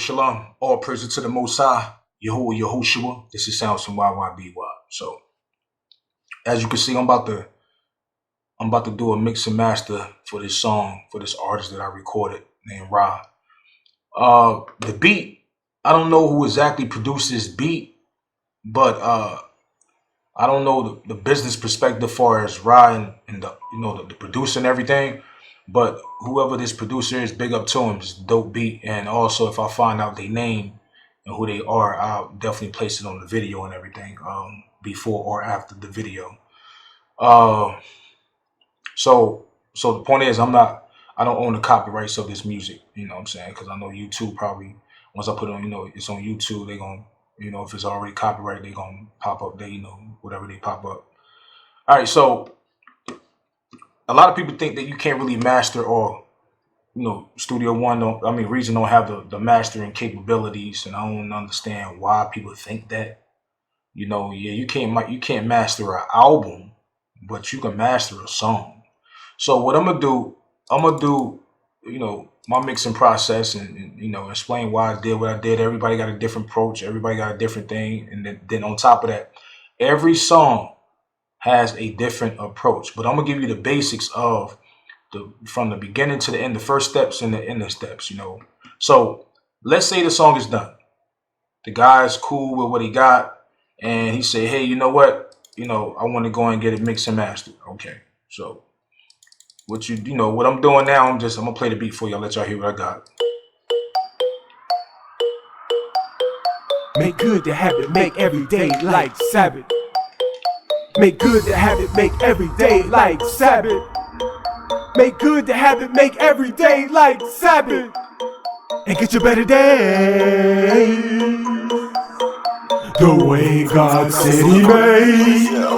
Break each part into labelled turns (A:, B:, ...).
A: Shalom. All praise to the Most High, Yahuwah Yahushua. This is Sounds from YYBY. So, as you can see, I'm about to do a mix and master for this song, for this artist that I recorded named Ra. The beat, I don't know who exactly produced this beat, but I don't know the business perspective as far as Ra and the producer and everything. But whoever this producer is, big up to him. It's a dope beat. And also, if I find out their name and who they are, I'll definitely place it on the video and everything, before or after the video. So the point is, I don't own the copyrights of this music. You know what I'm saying? Because I know YouTube probably, once I put it on, it's on YouTube, they're going to, if it's already copyrighted, they're going to pop up there, whatever they pop up. All right, so a lot of people think that you can't really master, or Studio One Reason don't have the mastering capabilities, and I don't understand why people think that. You can't master an album, but you can master a song. So what I'm gonna do, my mixing process, and explain why I did what I did. Everybody got a different approach. Everybody got a different thing, and then on top of that, every song has a different approach. But I'm gonna give you the basics of from the beginning to the end, the first steps and the ending steps. So let's say the song is done. The guy's cool with what he got, and he say, "Hey, you know what? I want to go and get it mixed and mastered." Okay, so what I'm doing now? I'm gonna play the beat for y'all. Let y'all hear what I got.
B: Make good to have it, make every day like Sabbath. Make good to have it, make every day like Sabbath. Make good to have it, make every day like Sabbath. And get your better day the way God said He made.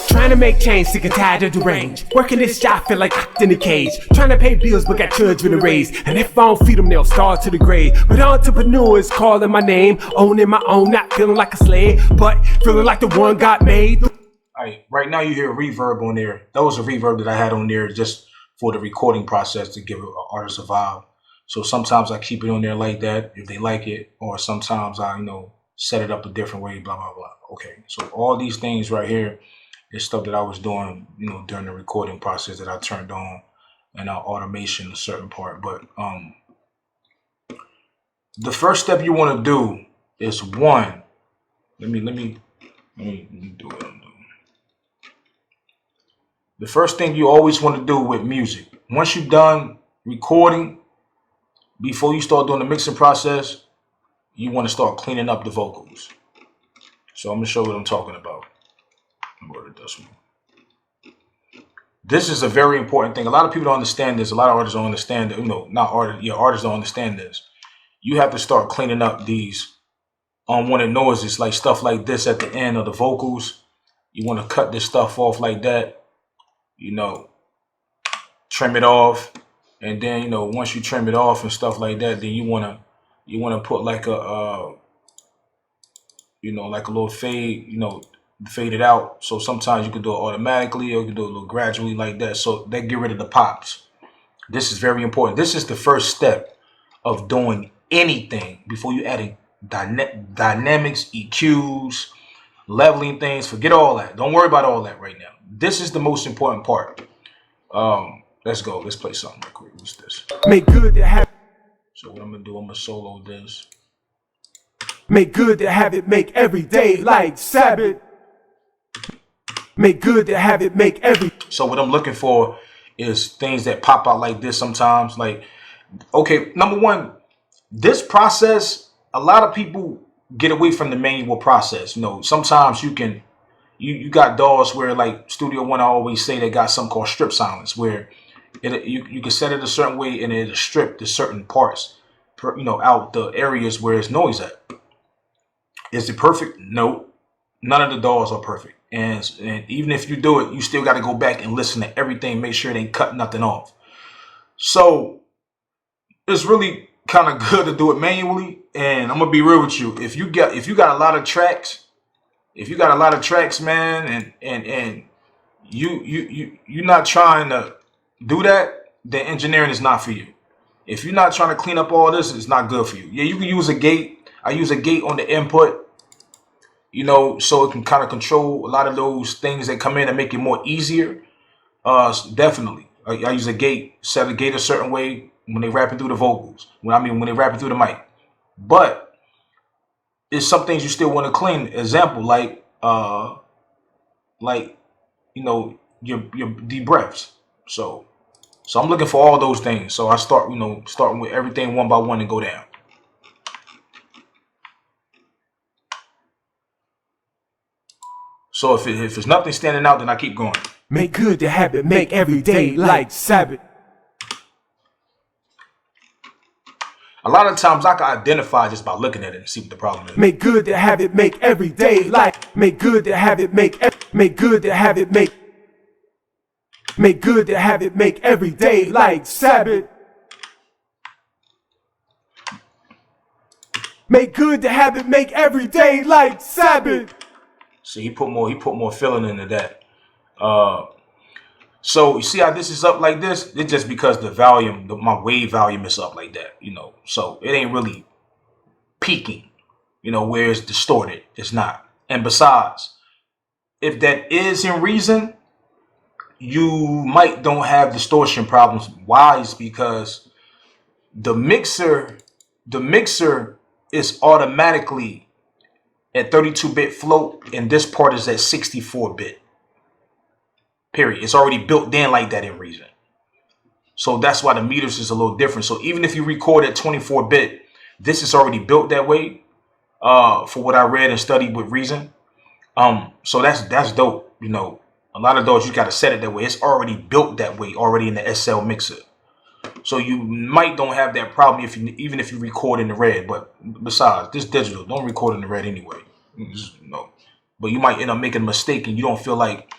B: Trying to make change, sick and tired of the range. Working this job, feel like locked in a cage. Trying to pay bills, but got children to raise. And if I don't feed them, they'll starve to the grave. But entrepreneurs calling my name, owning my own, not feeling like a slave, but feeling like the one God made.
A: All right, right now you hear a reverb on there. That was a reverb that I had on there just for the recording process to give an artist a vibe. So sometimes I keep it on there like that if they like it, or sometimes I, set it up a different way, blah, blah, blah. Okay, so all these things right here is stuff that I was doing, during the recording process that I turned on, and automation a certain part. But the first step you want to do is one. Let me do it. The first thing you always want to do with music, once you're done recording, before you start doing the mixing process, you want to start cleaning up the vocals. So I'm going to show you what I'm talking about. This is a very important thing. A lot of people don't understand this. A lot of artists don't understand it. Artists don't understand this. You have to start cleaning up these unwanted noises, like stuff like this at the end of the vocals. You want to cut this stuff off like that. Trim it off, and then once you trim it off and stuff like that, then you wanna put like a like a little fade, fade it out. So sometimes you can do it automatically, or you can do it a little gradually like that. So that get rid of the pops. This is very important. This is the first step of doing anything before you adding dynamics, EQs, leveling things. Forget all that. Don't worry about all that right now. This is the most important part. Let's go. Let's play something real quick. What's this?
B: Make good to have.
A: So what I'm gonna do? I'm gonna solo this.
B: Make good to have it, make every day like Sabbath. Make good to have it, make every.
A: So what I'm looking for is things that pop out like this sometimes. Like, okay, number one, this process, a lot of people get away from the manual process. Sometimes you got DAWs where, like Studio One, I always say they got something called strip silence, where you can set it a certain way and it'll strip the certain parts, out the areas where it's noise at. Is it perfect? No, none of the DAWs are perfect. And even if you do it, you still got to go back and listen to everything, make sure it ain't cut nothing off. So it's really kind of good to do it manually. And I'm gonna be real with you. If you got a lot of tracks, man, and you're not trying to do that, then engineering is not for you. If you're not trying to clean up all this, it's not good for you. Yeah, you can use a gate. I use a gate on the input, you know, so it can kind of control a lot of those things that come in and make it more easier. Definitely. I use a gate, set a gate a certain way when they rapping through the vocals. When they rapping through the mic. But it's some things you still want to clean. Example, like you know, your deep breaths. So I'm looking for all those things. So I start, you know, starting with everything one by one and go down. So if it's nothing standing out, then I keep going.
B: Make good the habit, make every day like Sabbath.
A: A lot of times I can identify just by looking at it and see what the problem is.
B: Make good the habit, make every day like. Make good the habit, make good the habit, make good the habit, make every day like Sabbath. Make good the habit, make every day like Sabbath.
A: See, he put more feeling into that. So you see how this is up like this? It's just because the volume, my wave volume is up like that, you know. So it ain't really peaking, you know, where it's distorted. It's not. And besides, if that is in reason, you might don't have distortion problems. Why? Is because the mixer is automatically at 32-bit float, and this part is at 64-bit. Period. It's already built in like that in reason. So that's why the meters is a little different. So even if you record at 24-bit, this is already built that way. For what I read and studied with reason. So that's dope. You know, a lot of those you gotta set it that way. It's already built that way, already in the SL mixer. So you might don't have that problem even if you record in the red. But besides, this digital, don't record in the red anyway. No. But you might end up making a mistake and you don't feel like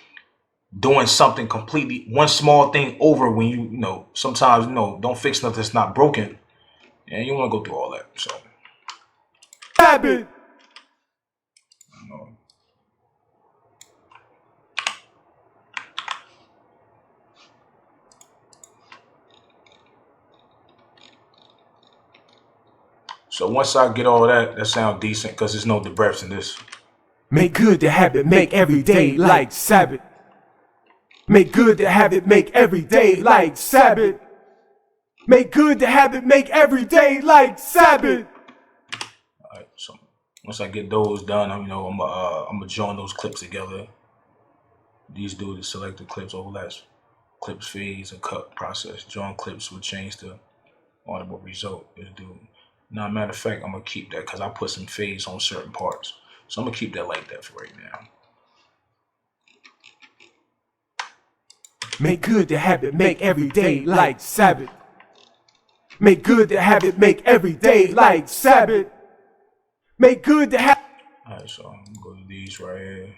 A: doing something completely, one small thing over when you know, sometimes, you know, don't fix nothing that's not broken. And you want to go through all that. So.
B: Habit.
A: So once I get all that sounds decent because there's no breaths in this.
B: Make good the habit, make every day like Sabbath. Make good the habit, make every day like Sabbath. Make good the habit, make every day like Sabbath.
A: All right, so once I get those done, I'm gonna join those clips together. These do the selected clips, overlaps, clips, fades, and cut process. Join clips will change the audible result. Now, matter of fact, I'm gonna keep that because I put some fades on certain parts. So I'm gonna keep that like that for right now.
B: Make good the habit, make every day like Sabbath. Make good the habit, make every day like Sabbath. Make good the habit.
A: Alright, so I'm gonna go to these right here.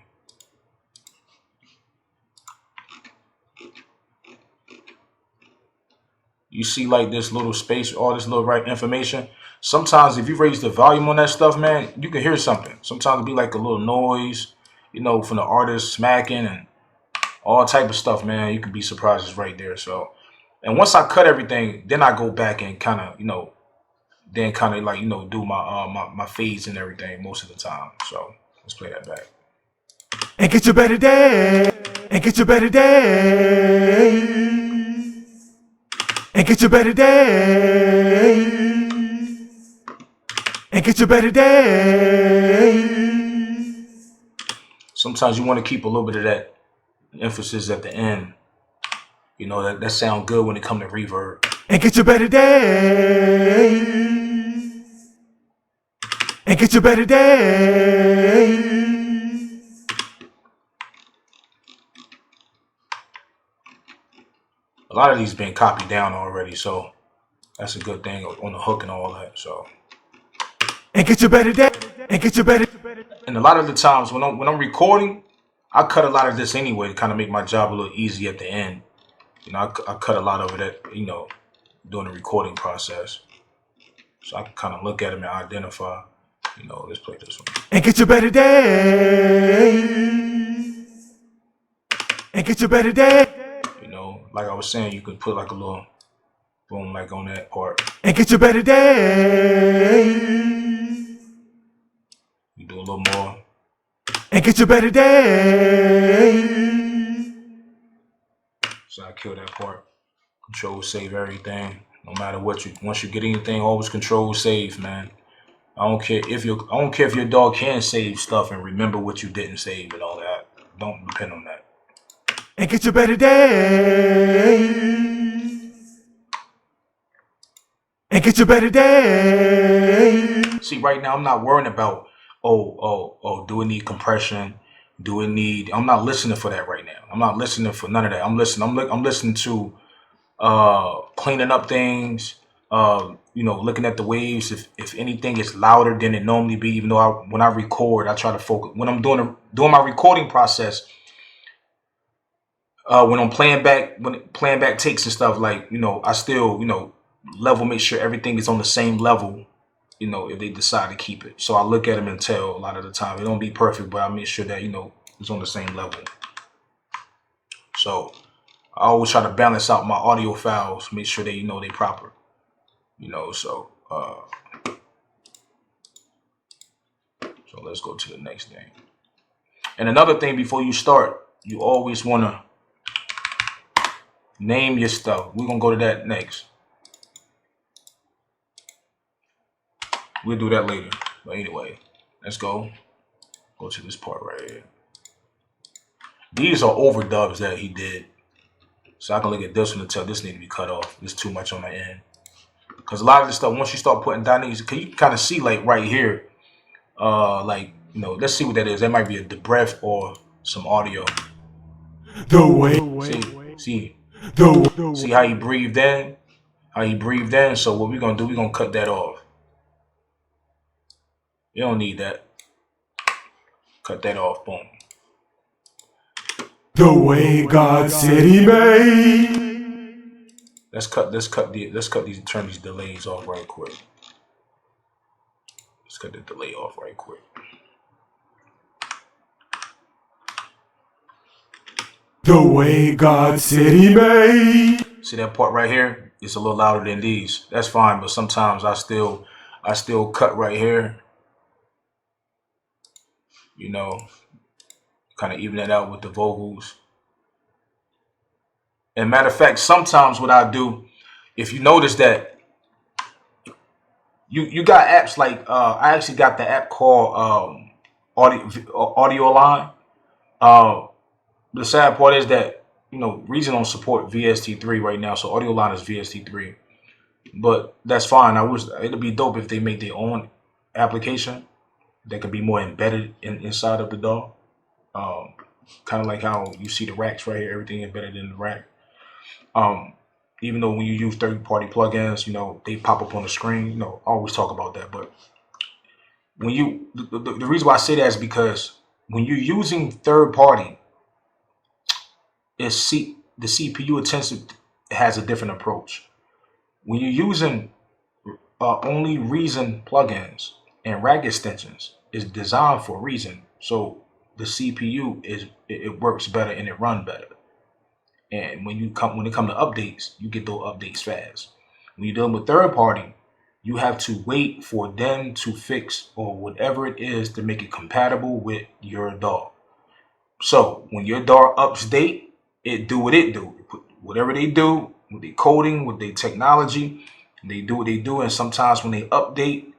A: You see like this little space, all this little right information. Sometimes if you raise the volume on that stuff, man, you can hear something. Sometimes it'll be like a little noise, you know, from the artist smacking and all type of stuff, man. You can be surprised it's right there. So, and once I cut everything, then I go back and kind of, you know, then kind of like, you know, do my fades and everything most of the time. So let's play that back.
B: And get your better day. And get your better days. And get your better days. And get your better days.
A: Sometimes you want to keep a little bit of that emphasis at the end. You know, that sound good when it comes to reverb.
B: And get your better days. And get your better days.
A: A lot of these been copied down already, so that's a good thing on the hook and all that. So.
B: And get your better day. And get your better.
A: And a lot of the times when I'm recording, I cut a lot of this anyway to kind of make my job a little easy at the end. You know, I cut a lot of it, you know, during the recording process. So I can kind of look at them and identify, you know, let's play this one.
B: And get your better days. And get your better day.
A: You know, like I was saying, you could put like a little Boom, like on that part.
B: And get your better days.
A: You do a little more.
B: And get your better days.
A: So I kill that part. Control save everything. No matter what once you get anything, always control save, man. I don't care if your dog can save stuff and remember what you didn't save and all that. Don't depend on that.
B: And get your better days. And get your better days.
A: See, right now I'm not worrying about do it need compression? Do it need? I'm not listening for that right now. I'm not listening for none of that. I'm listening to cleaning up things. Looking at the waves. If anything is louder than it normally be, even though when I record, I try to focus. When I'm doing my recording process, when I'm playing back takes and stuff, like, I still, level, make sure everything is on the same level, if they decide to keep it. So I look at them and tell a lot of the time. It don't be perfect, but I make sure that, it's on the same level. So I always try to balance out my audio files, make sure they, they proper. So let's go to the next thing. And another thing, before you start, you always want to name your stuff. We're going to go to that next. We'll do that later. But anyway, let's go to this part right here. These are overdubs that he did. So I can look at this one and tell this need to be cut off. There's too much on the end. Because a lot of this stuff, once you start putting dynamics, you can kind of see, like right here, let's see what that is. That might be the breath or some audio. See how he breathed in? So what we're going to do, we're going to cut that off. You don't need that. Cut that off. Boom.
B: The way God said he made.
A: Let's turn these delays off right quick. Let's cut the delay off right quick.
B: The way God said he made.
A: See that part right here? It's a little louder than these. That's fine, but sometimes I still cut right here. Kind of even it out with the vocals. And matter of fact, sometimes what I do, if you notice that you got apps like I actually got the app called Audio Line. The sad part is that Reason don't support VST3 right now, so Audio Line is VST3. But that's fine. It'd be dope if they make their own application that could be more embedded inside of the DAW. Kind of like how you see the racks right here, everything embedded in the rack. Even though when you use third-party plugins, they pop up on the screen. I always talk about that. But when the reason why I say that is because when you're using third-party, the CPU has a different approach. When you're using only Reason plugins and rack extensions, is designed for a reason. So the CPU it works better and it runs better. And when it comes to updates, you get those updates fast. When you're dealing with third party, you have to wait for them to fix or whatever it is to make it compatible with your DAW. So when your DAW update, it do what it do. Whatever they do with their coding, with their technology, they do what they do. And sometimes when they update,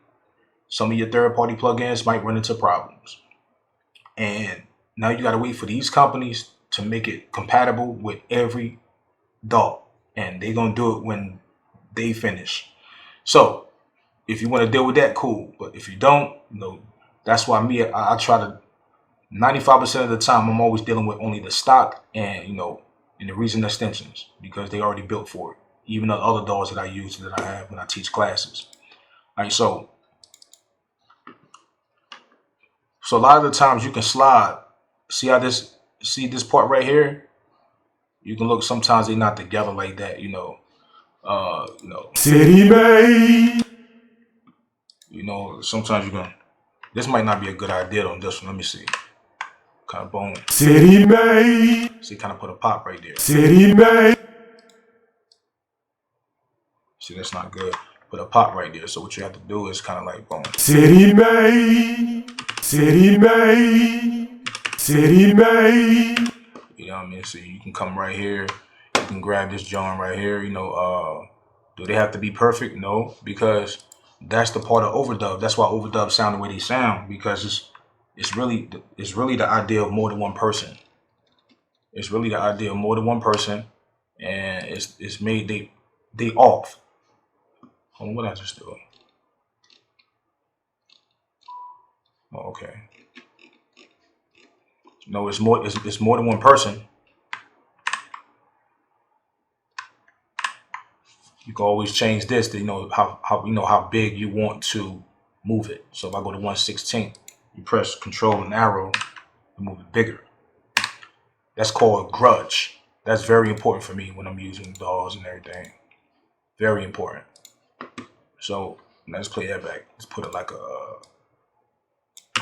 A: some of your third-party plugins might run into problems. And now you got to wait for these companies to make it compatible with every DAW. And they're going to do it when they finish. So if you want to deal with that, cool. But if you don't, that's why I try to, 95% of the time, I'm always dealing with only the stock and, and the Reason extensions, because they already built for it. Even the other DAWs that I use that I have when I teach classes. All right, so a lot of the times you can slide. See this part right here? You can look, sometimes they're not together like that,
B: City made.
A: Sometimes this might not be a good idea on this one. Let me see. Kind of boom.
B: City made.
A: See, kind of put a pop right there.
B: City made.
A: See, that's not good. Put a pop right there. So what you have to do is kind of like boom.
B: City made, city made, city made.
A: You know what I mean? So you can come right here. You can grab this joint right here. You know, do they have to be perfect? No, because that's the part of overdub. That's why overdubs sound the way they sound, because it's really the idea of more than one person. It's really the idea of more than one person, and it's made they off. Oh, what I just do? Oh, okay. No, it's more than one person. You can always change this to how big you want to move it. So if I go to 1/16, you press Control and arrow to move it bigger. That's called grudge. That's very important for me when I'm using DAWs and everything. Very important. So let's play that back. Let's put it like a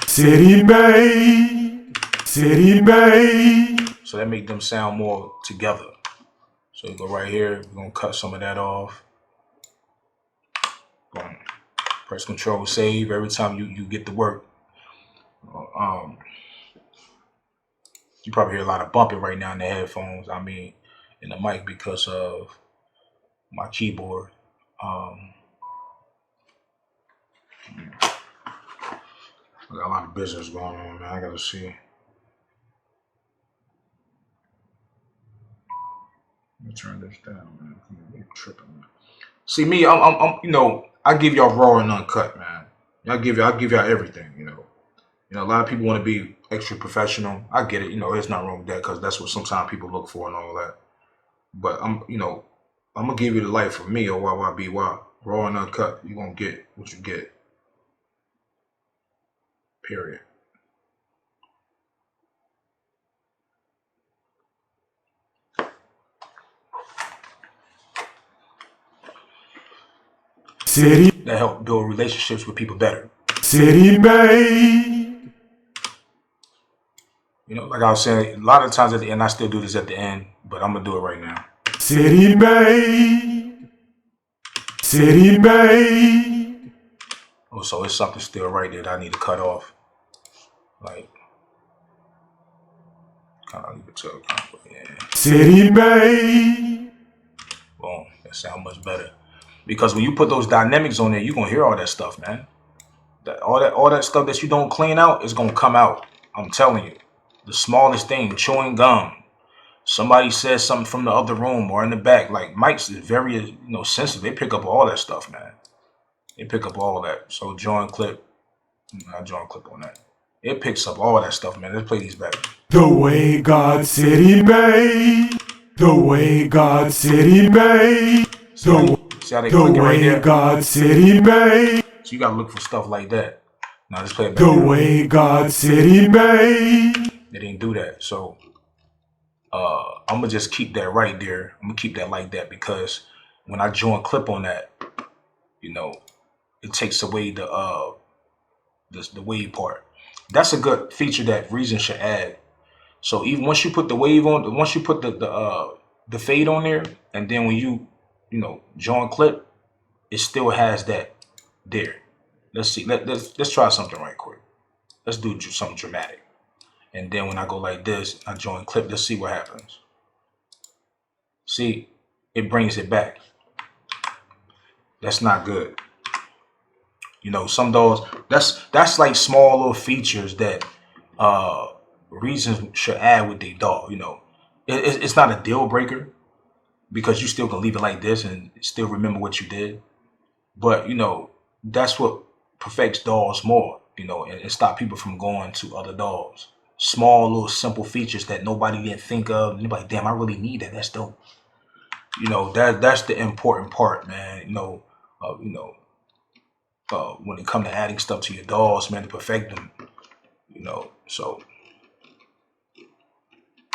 B: City made, city made.
A: so that make them sound more together. So you go right here. We're gonna cut some of that off. Boom. Press Control Save every time you get to work. You probably hear a lot of bumping right now in the headphones. I mean, in the mic because of my keyboard. I got a lot of business going on, man. I gotta see. Let me turn this down, man. I'm tripping, man. See me, I'm you know, I give y'all raw and uncut, man. I give y'all everything, you know. You know, a lot of people want to be extra professional. I get it, you know, there's not wrong with that because that's what sometimes people look for and all that. But I'm gonna give you the life for me or YYBY. Raw and uncut, you're gonna get what you get. Period.
B: City
A: That help build relationships with people better.
B: city made.
A: You know, like I was saying, a lot of times at the end, I still do this at the end, but I'm gonna do it right now.
B: City made, city made.
A: Oh, so it's something still right there that I need to cut off. Like, kind of leave it to yeah.
B: City made.
A: Boom, that sounds much better. Because when you put those dynamics on there, you're gonna hear all that stuff, man. All that stuff that you don't clean out is gonna come out. I'm telling you. The smallest thing, chewing gum. Somebody says something from the other room or in the back. Like mics is very, sensitive. They pick up all that stuff, man. They pick up all that. So join clip. I'll join clip on that. It picks up all that stuff, man. Let's play these back.
B: The way God city made. The way God city made.
A: See how they click it right there?
B: God city made.
A: So you gotta look for stuff like that. Now let's play it back.
B: The way God city made.
A: They didn't do that. So I'm gonna just keep that right there. I'm gonna keep that like that because when I join clip on that, it takes away the wave part. That's a good feature that Reason should add. So even once you put the wave on, once you put the fade on there, and then when you join clip, it still has that there. Let's see. Let's try something right quick. Let's do something dramatic. And then when I go like this, I join clip. Let's see what happens. See, it brings it back. That's not good. Some DAWs, that's like small little features that Reason should add with their DAW. It's not a deal breaker because you still can leave it like this and still remember what you did. But that's what perfects DAWs more. And stop people from going to other DAWs. Small little simple features that nobody didn't think of. You're like, damn, I really need that. That's dope. That's the important part, man. When it comes to adding stuff to your DAWs, man, to perfect them. So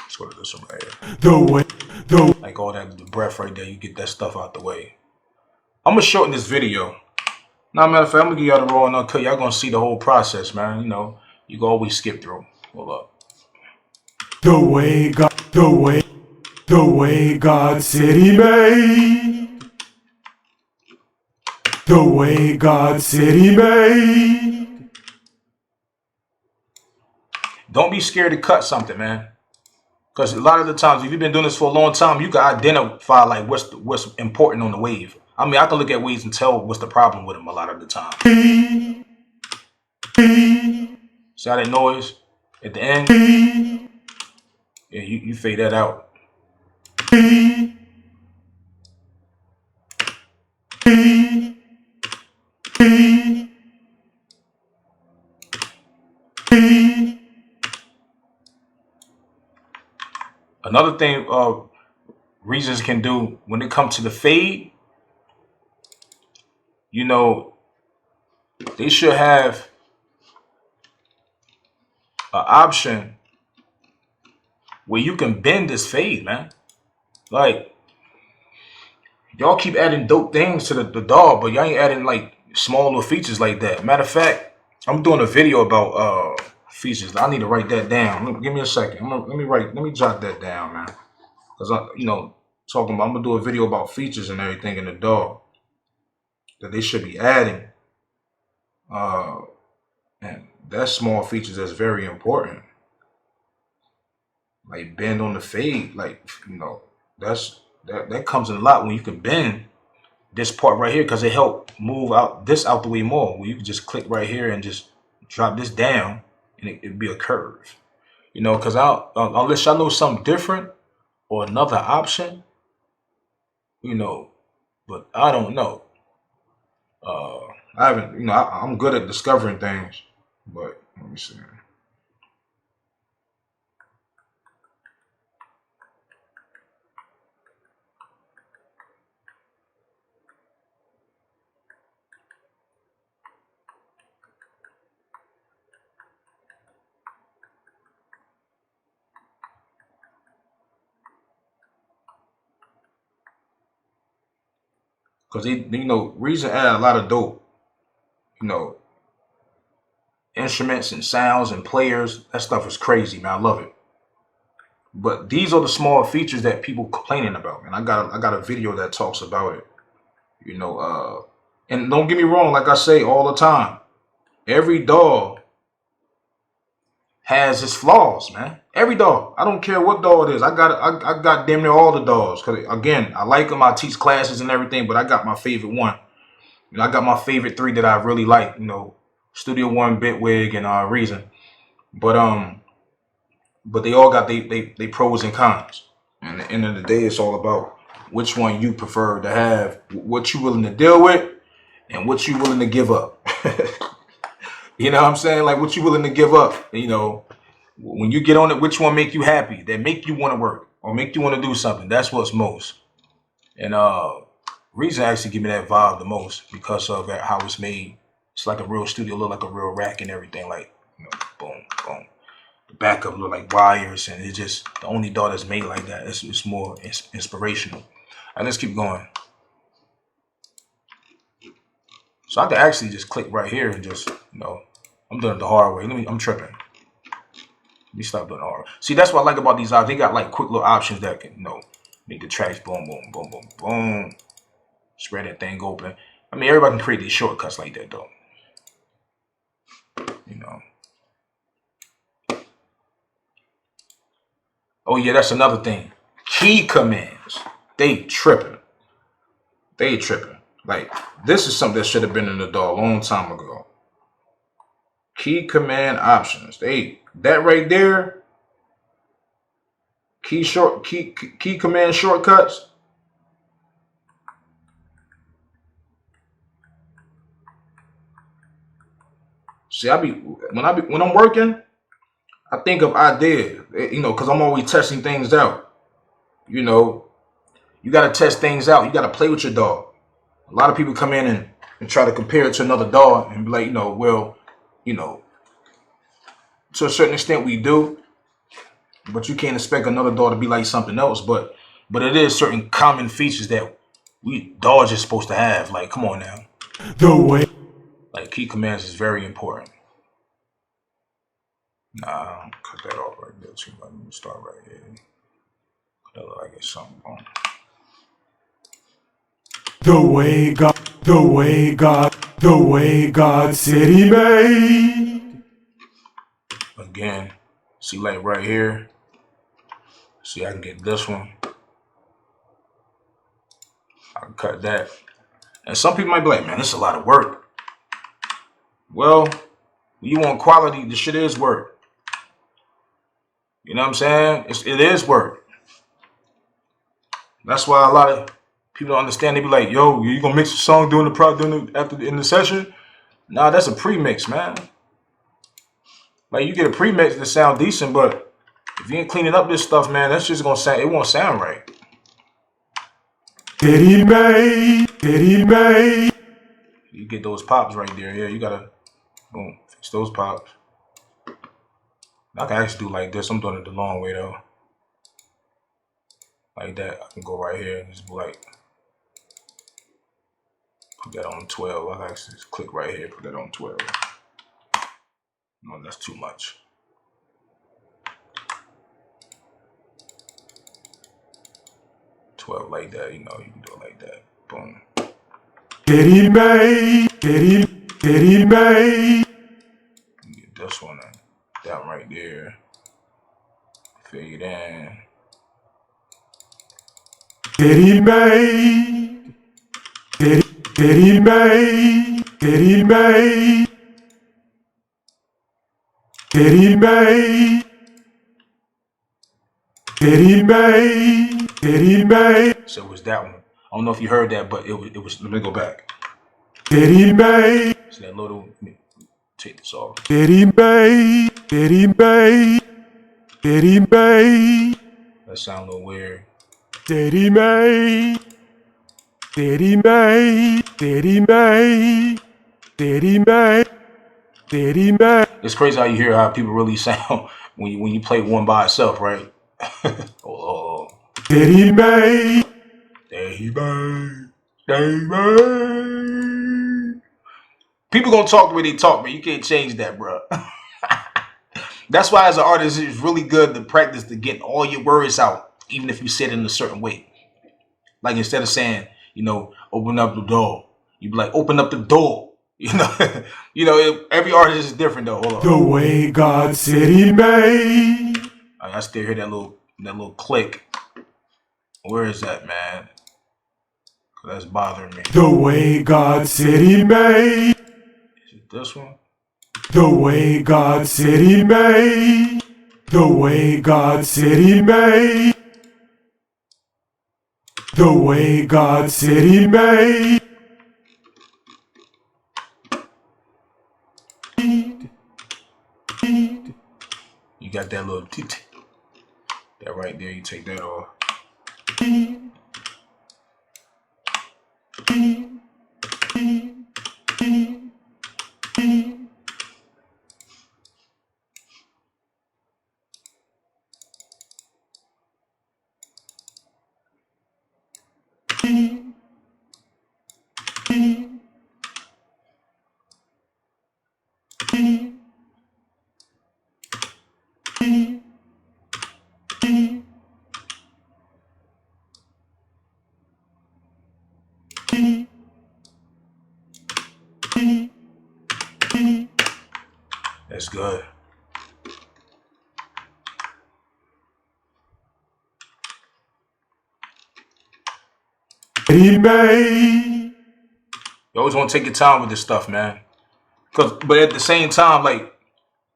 A: let's go to this one right here. Like all that, the breath right there, you get that stuff out the way. I'm gonna shorten this video. Now, matter of fact, I'm gonna give y'all the raw and uncut. Y'all gonna see the whole process, man. You can always skip through. Hold up.
B: The way God city made. The way God said he made.
A: Don't be scared to cut something, man. Because a lot of the times, if you've been doing this for a long time, you can identify like what's important on the wave. I mean, I can look at waves and tell what's the problem with them a lot of the time. See how that noise at the end? Yeah, you fade that out. Another thing reasons can do when it comes to the fade, you know, they should have an option where you can bend this fade, man. Like, y'all keep adding dope things to the DAW, but y'all ain't adding like small little features like that. Matter of fact, I'm doing a video about features. I need to write that down. Give me a second. Let me jot that down, man. Cause I'm gonna do a video about features and everything in the DAW that they should be adding. And that small features that's very important. Like bend on the fade, like that comes in a lot when you can bend this part right here, because it help move out the way more. Where you can just click right here and just drop this down, and it'd be a curve. Because unless y'all know something different or another option, but I don't know. I haven't, I'm good at discovering things, but let me see. Because Reason add a lot of dope, instruments and sounds and players. That stuff is crazy, man. I love it. But these are the small features that people complaining about, and I got a video that talks about it. And don't get me wrong, like I say all the time, every DAW has its flaws, man. Every DAW. I don't care what DAW it is. I got damn near all the DAWs. Because again, I like them. I teach classes and everything, but I got my favorite one. I got my favorite three that I really like. Studio One, Bitwig, and Reason. But they all got they pros and cons. And at the end of the day, it's all about which one you prefer to have, what you willing to deal with, and what you willing to give up. You know what I'm saying? Like what you willing to give up. When you get on it, which one make you happy, that make you want to work or make you want to do something. That's what's most. And Reason actually give me that vibe the most because of how it's made. It's like a real studio, look like a real rack and everything. Like, boom, boom. The backup look like wires, and it's just the only DAW that's made like that. It's more inspirational. All right, let's keep going. So I can actually just click right here and just, I'm doing it the hard way. I'm tripping. Let me stop doing the hard way. See, that's what I like about these apps. They got like quick little options that can, make the tracks boom, boom, boom, boom, boom. Spread that thing open. I mean, everybody can create these shortcuts like that, though. Oh, yeah, that's another thing. Key commands. They tripping. Like, this is something that should have been in the DAW a long time ago. Key command options. That right there. Key command shortcuts. See, when I'm working, I think of ideas, because I'm always testing things out. You got to test things out. You got to play with your DAW. A lot of people come in and try to compare it to another DAW and be like, to a certain extent we do, but you can't expect another DAW to be like something else. But it is certain common features that DAW is just supposed to have. Like, come on now. Like key commands is very important. Nah, cut that off right there too. Let me start right here. That look like it's something wrong.
B: The way God The way God said he made.
A: Again, see like right here. See, I can get this one. I can cut that. And some people might be like, man, this is a lot of work. Well, when you want quality, the shit is work. You know what I'm saying? It is work. That's why a lot of people don't understand. They be like, yo, you gonna mix a song in the session? Nah, that's a pre-mix, man. Like you get a pre-mix that sound decent, but if you ain't cleaning up this stuff, man, that's just gonna sound. It won't sound right.
B: Did he made.
A: You get those pops right there. Yeah, you gotta boom, fix those pops. I can actually do like this. I'm doing it the long way though. Like that. I can go right here and just be like, put that on 12. I can actually just click right here, put that on 12. No, that's too much. Like that, you know, you can do it like that. Boom.
B: Did he made.
A: Get this one and that right there. Fade in.
B: Did he made. Did he made. Did he made. Did he made. Did he made. Did he made.
A: So it was that one. I don't know if you heard that, but it was. Let me go back.
B: Did he made.
A: So that little. Let me take this off.
B: Did he made. Did he made. Did he made.
A: That sound a little weird.
B: Did he made. Did he made. Did he made. Did he made. Did he made.
A: It's crazy how you hear how people really sound when you play one by itself, right? Oh.
B: Did he made.
A: Did he made. Did he made. People gonna talk the way they talk, but you can't change that, bro. That's why as an artist, it's really good to practice to get all your words out, even if you say it in a certain way. Like instead of saying, you know, open up the door, you be like, open up the door. You know, every artist is different though. Hold on.
B: The way God said he made.
A: I still hear that little click. Where is that, man? That's bothering me.
B: The way God said he made.
A: Is it this one?
B: The way God said he made. The way God said he made. The way God said he made.
A: You got that little that right there. You take that off. That's good.
B: He made.
A: You always want to take your time with this stuff, man. But at the same time, like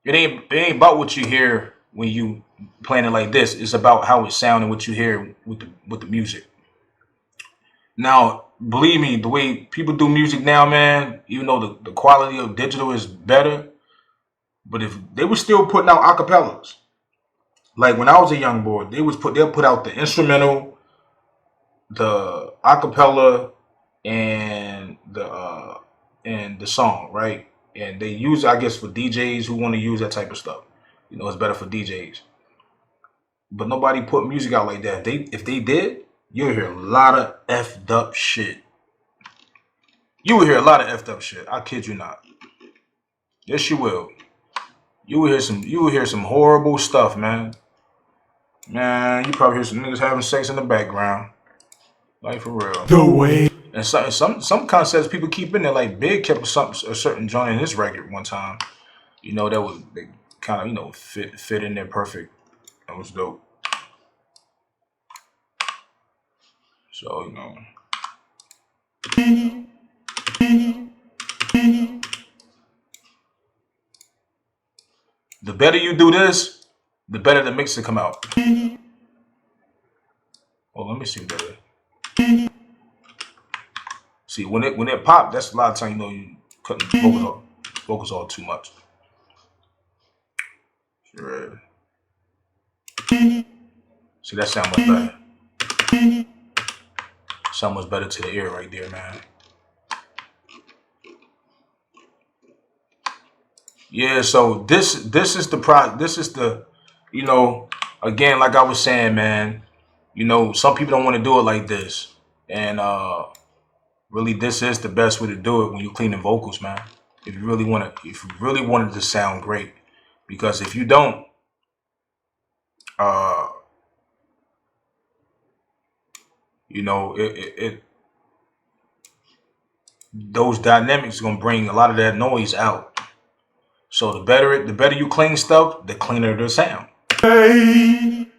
A: it ain't about what you hear when you playing it like this. It's about how it sounds and what you hear with the music. Now, believe me, the way people do music now, man, even though the quality of digital is better, but if they were still putting out acapellas, like when I was a young boy, they'll put out the instrumental, the acapella, and the song, right? And they use it, I guess, for DJs who want to use that type of stuff. You know, it's better for DJs. But nobody put music out like that. If they did, you'll hear a lot of effed up shit. You will hear a lot of effed up shit. I kid you not. Yes, you will. You will hear some horrible stuff, man. Man, you probably hear some niggas having sex in the background. Like for real.
B: The way
A: And some concepts people keep in there, like Big kept a certain joint in his record one time. You know, that was they kind of, you know, fit in there perfect. That was dope. So, you know. The better you do this, the better the mix will come out. Oh, let me see better. See, when it pop, that's a lot of time, you know, you cutting vocals all too much. Right. See, that sound much better. Sound much better to the ear right there, man. Yeah, so this is the, you know, again, like I was saying, man, you know, some people don't want to do it like this. And really this is the best way to do it when you're cleaning vocals, man. If you really want it to sound great. Because if you don't, you know, those dynamics are gonna bring a lot of that noise out. So the better you clean stuff, the cleaner the sound. Hey.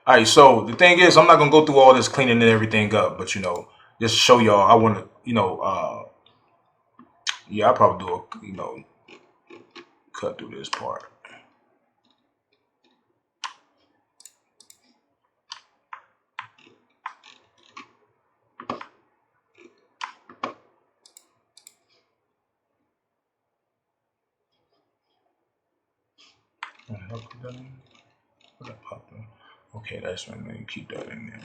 A: All right, so the thing is, I'm not gonna go through all this cleaning and everything up, but you know, just to show y'all, I want to, you know, yeah, I'll probably do a, you know, cut through this part. Okay, that's right. Let me keep that in there.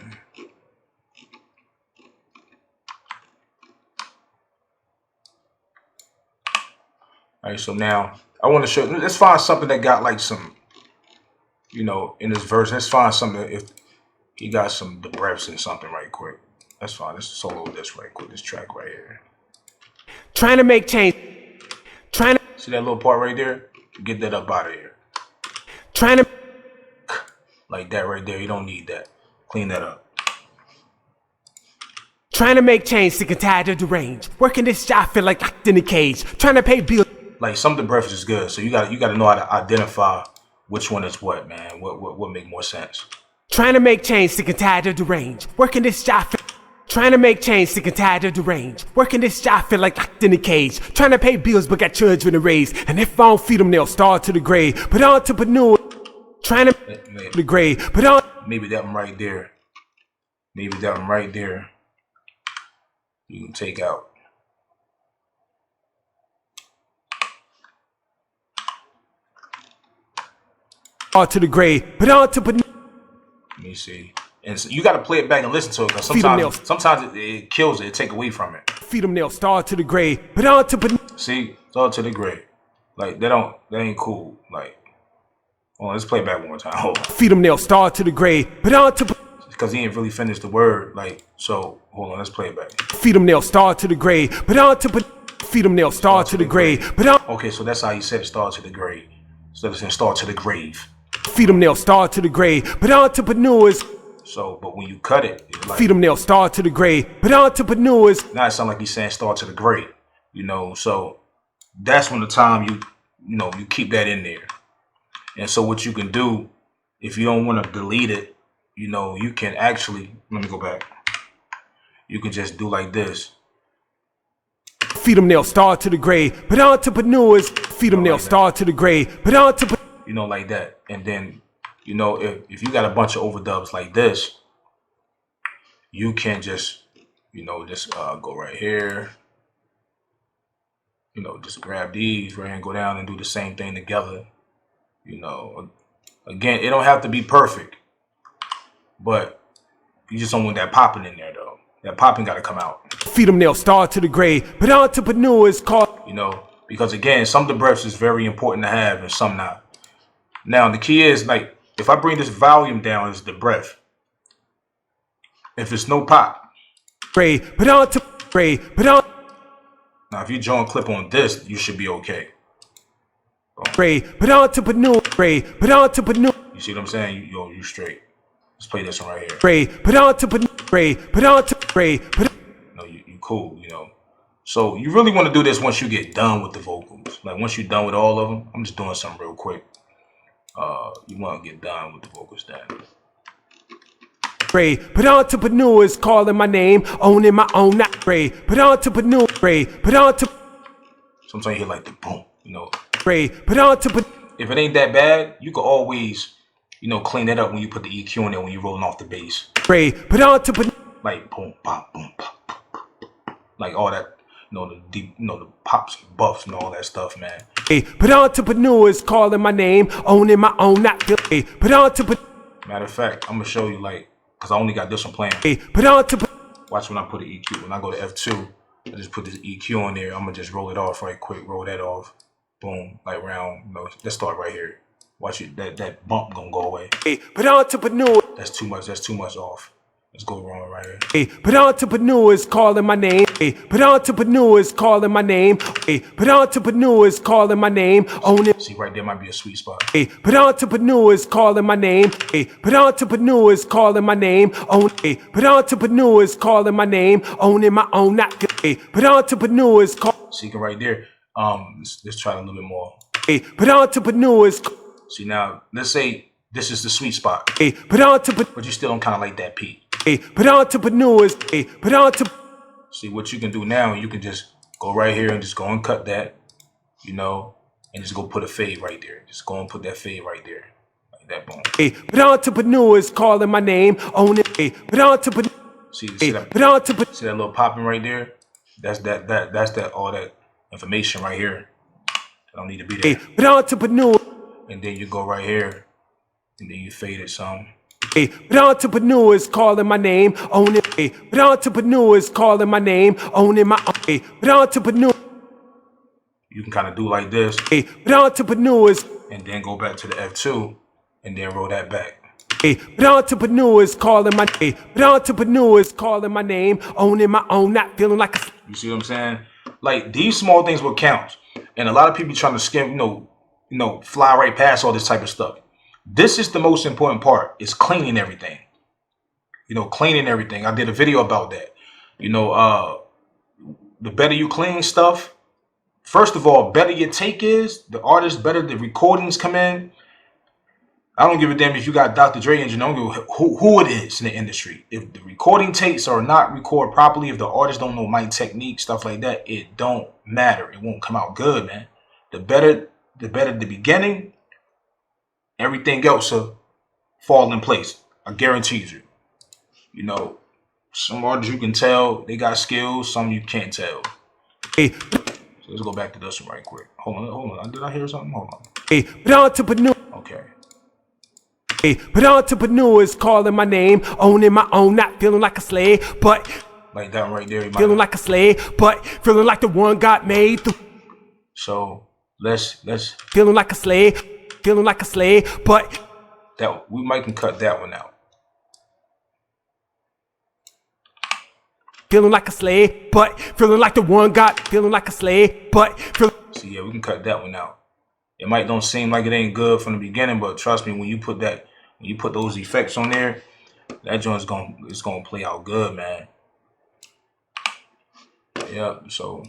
A: All right, so now I want to show. Let's find something that got like some, you know, in this verse. Let's find something if he got some the breaths in something right quick. That's fine. Let's solo this right quick. This track right here.
B: Trying to make change. Trying to
A: see that little part right there. Get that up out of here.
B: Trying to
A: like that right there. You don't need that. Clean that up.
B: Trying to make change to get tired of the range. Working this job feel like locked in a cage. Trying to pay bills.
A: Like some of the breath is good, so you got to know how to identify which one is what, man. What make more sense?
B: Trying to make change to get tired of the range. Working this job. Trying to make change to get tired of the range. Working this job feel like locked in a cage. Trying to pay bills but got children to raise. And if I don't feed them, they'll starve to the grave. But entrepreneur. Trying to the grave, but on
A: maybe that one right there. Maybe that one right there. You can take out.
B: To the grave, but entrepreneur.
A: Let me see. And so you got to play it back and listen to it because sometimes it kills it. It take away from it.
B: Feed them, they'll starve to the grave, but entrepreneur.
A: See, starve to the grave. Like that ain't cool. Like. Oh, let's play it back one more time. Hold on.
B: Feed them, they'll starve to the grave, but
A: because he ain't really finished the word, like, so, hold on, let's play it back.
B: Feed them, they'll starve to the grave, but feed them, they'll starve to the grave, but
A: okay, so that's how he said it, starve to the grave. So it's gonna start to the grave.
B: Feed them, they'll starve to the grave, but entrepreneurs.
A: So, but when you cut it, it's like,
B: feed them, they'll starve to the grave, but entrepreneurs.
A: Now it sounds like he's saying start to the grave, you know, so that's when the time you know, you keep that in there. And so what you can do, if you don't want to delete it, you know, you can actually, let me go back. You can just do like this.
B: Feed them, they'll starve to the grave, but entrepreneurs. Feed them, they'll starve to the grave, but entrepreneurs.
A: You know, like that. And then, you know, if you got a bunch of overdubs like this, you can just, you know, just go right here. You know, just grab these right here and go down and do the same thing together. You know, again, it don't have to be perfect, but you just don't want that popping in there, though. That popping got to come out.
B: Feed them, they'll starve to the grave, but entrepreneurs call.
A: You know, because again, some of the breaths is very important to have and some not. Now, the key is, like, if I bring this volume down, it's the breath. If it's no pop.
B: Grave, but now
A: if you join clip on this, you should be okay.
B: But entrepreneur.
A: You see what I'm saying? You straight. Let's play this one right here.
B: Put on to put on to put.
A: No, you cool, you know. So you really want to do this once you get done with the vocals. Like once you're done with all of them, I'm just doing something real quick. You want to get done with the vocals then.
B: Put entrepreneurs calling my name, owning my own. Not pray. Put entrepreneur. Put on to.
A: Sometimes you hear like the boom, you know.
B: Put on to.
A: If it ain't that bad, you can always, you know, clean that up when you put the EQ in there when you're rolling off the bass.
B: Put entrepreneur.
A: Like boom, pop, boom, pop, like all that. You know, the deep, you know, the pops and buffs and all that stuff, man.
B: Put entrepreneurs calling my name, owning my own. Not put entrepreneur.
A: Matter of fact, I'm gonna show you like, cause I only got this one playing.
B: Put entrepreneur.
A: Watch when I put the EQ. When I go to F2, I just put this EQ on there. I'm gonna just roll it off right quick. Roll that off. Boom, like round. You know, let's start right here. Watch it. That bump gonna go away.
B: Put entrepreneur.
A: That's too much. That's too much off. Let's go wrong right here.
B: Put entrepreneurs calling my name. Put entrepreneurs calling my name. Put entrepreneurs calling my name. Own it.
A: See right there might be a sweet spot.
B: Put entrepreneurs calling my name. Put entrepreneurs calling my name. Own it. Put entrepreneurs calling my name. Owning my own. Not put entrepreneurs call.
A: See right there. Let's try a little bit more.
B: Put entrepreneurs.
A: See now, let's say this is the sweet spot.
B: Put entrepreneurs.
A: But you still don't kind of like that peak.
B: Put entrepreneurs. Put entrepreneurs.
A: See what you can do now. You can just go right here and just go and cut that, you know, and just go put a fade right there. Just go and put that fade right there, like that. Boom.
B: Put entrepreneurs calling my name. Own it. Put entrepreneurs.
A: See that little popping right there? That's that all that information right here. I don't need to be there.
B: Put entrepreneurs.
A: And then you go right here, and then you fade it some.
B: Put entrepreneurs calling my name, owning. Put entrepreneurs calling my name, owning my. Put entrepreneurs.
A: You can kind of do like this.
B: Put entrepreneurs.
A: And then go back to the F2, and then roll that back.
B: Put entrepreneurs calling my. Put entrepreneurs calling my name, owning my own. Not feeling like a.
A: You see what I'm saying? Like these small things will count, and a lot of people trying to skim, you know, fly right past all this type of stuff. This is the most important part, is cleaning everything. You know, cleaning everything. I did a video about that. You know, the better you clean stuff, first of all, better your take is, the artist, better the recordings come in. I don't give a damn if you got Dr. Dre engine. I don't give a who it is in the industry. If the recording takes are not recorded properly, if the artist don't know mic technique, stuff like that, it don't matter. It won't come out good, man. The better the beginning, everything else will fall in place. I guarantee you. You know, some artists you can tell they got skills, some you can't tell. So let's go back to this one right quick. Hold on. Did I hear something? Hold on. Okay.
B: Put entrepreneurs calling my name, owning my own, not feeling like a slave, but
A: like that right there.
B: Feeling like a slave, but feeling like the one got made.
A: So let's
B: feeling like a slave, but
A: that we might can cut that one out.
B: Feeling like a slave, but feeling like the one got. Feeling like a slave, but
A: see, yeah, we can cut that one out. It might don't seem like it ain't good from the beginning, but trust me, when you put those effects on there, that joint's gonna play out good, man. Yeah, so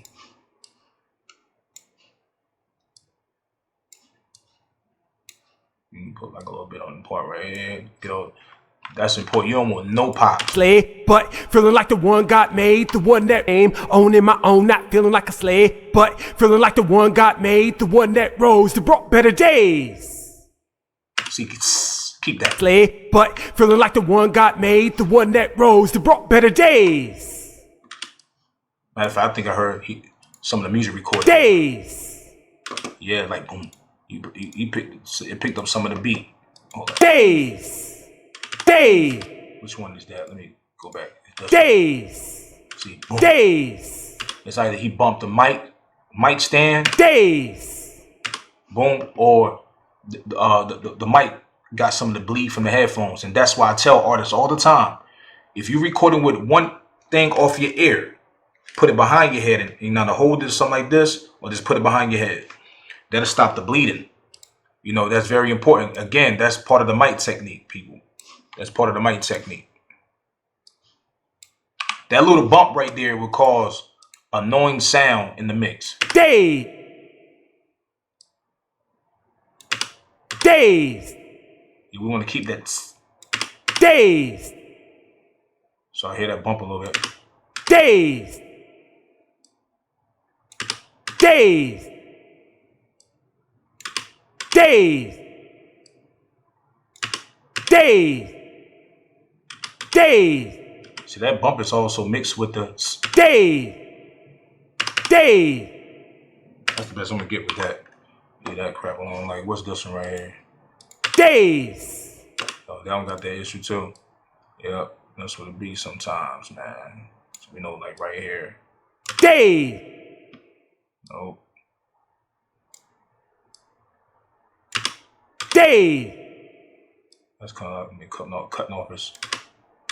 A: you can put like a little bit on the part right here. Get all, that's important. You don't want no pop.
B: Slave, but feeling like the one got made, the one that aim, owning my own, not feeling like a slave, but feeling like the one got made, the one that rose, that brought better days.
A: See, keep that.
B: Slave, but feeling like the one got made, the one that rose, that brought better days.
A: Matter of fact, I think I heard some of the music recorded.
B: Days.
A: Yeah, like boom. It picked up some of the beat. Hold on.
B: Days. Days.
A: Which one is that? Let me go back.
B: Days.
A: See, boom.
B: Days.
A: It's either he bumped the mic stand.
B: Days.
A: Boom, or the mic got some of the bleed from the headphones, and that's why I tell artists all the time: if you're recording with one thing off your ear, put it behind your head, and you know to hold it something like this, or just put it behind your head. That'll stop the bleeding. You know, that's very important. Again, that's part of the mic technique, people. That's part of the mic technique. That little bump right there will cause annoying sound in the mix.
B: Days.
A: We want to keep that.
B: Days.
A: So I hear that bump a little bit.
B: Days. Days. Days. Days. Days.
A: See, that bump is also mixed with the
B: days. Days.
A: That's the best I'm gonna get with that. Leave that crap alone. Like, what's this one right here?
B: Days.
A: Oh, that one got that issue too. Yep, that's what it be sometimes, man. So we know, like right here.
B: Days.
A: Nope.
B: Days.
A: That's kind of like me cutting off his.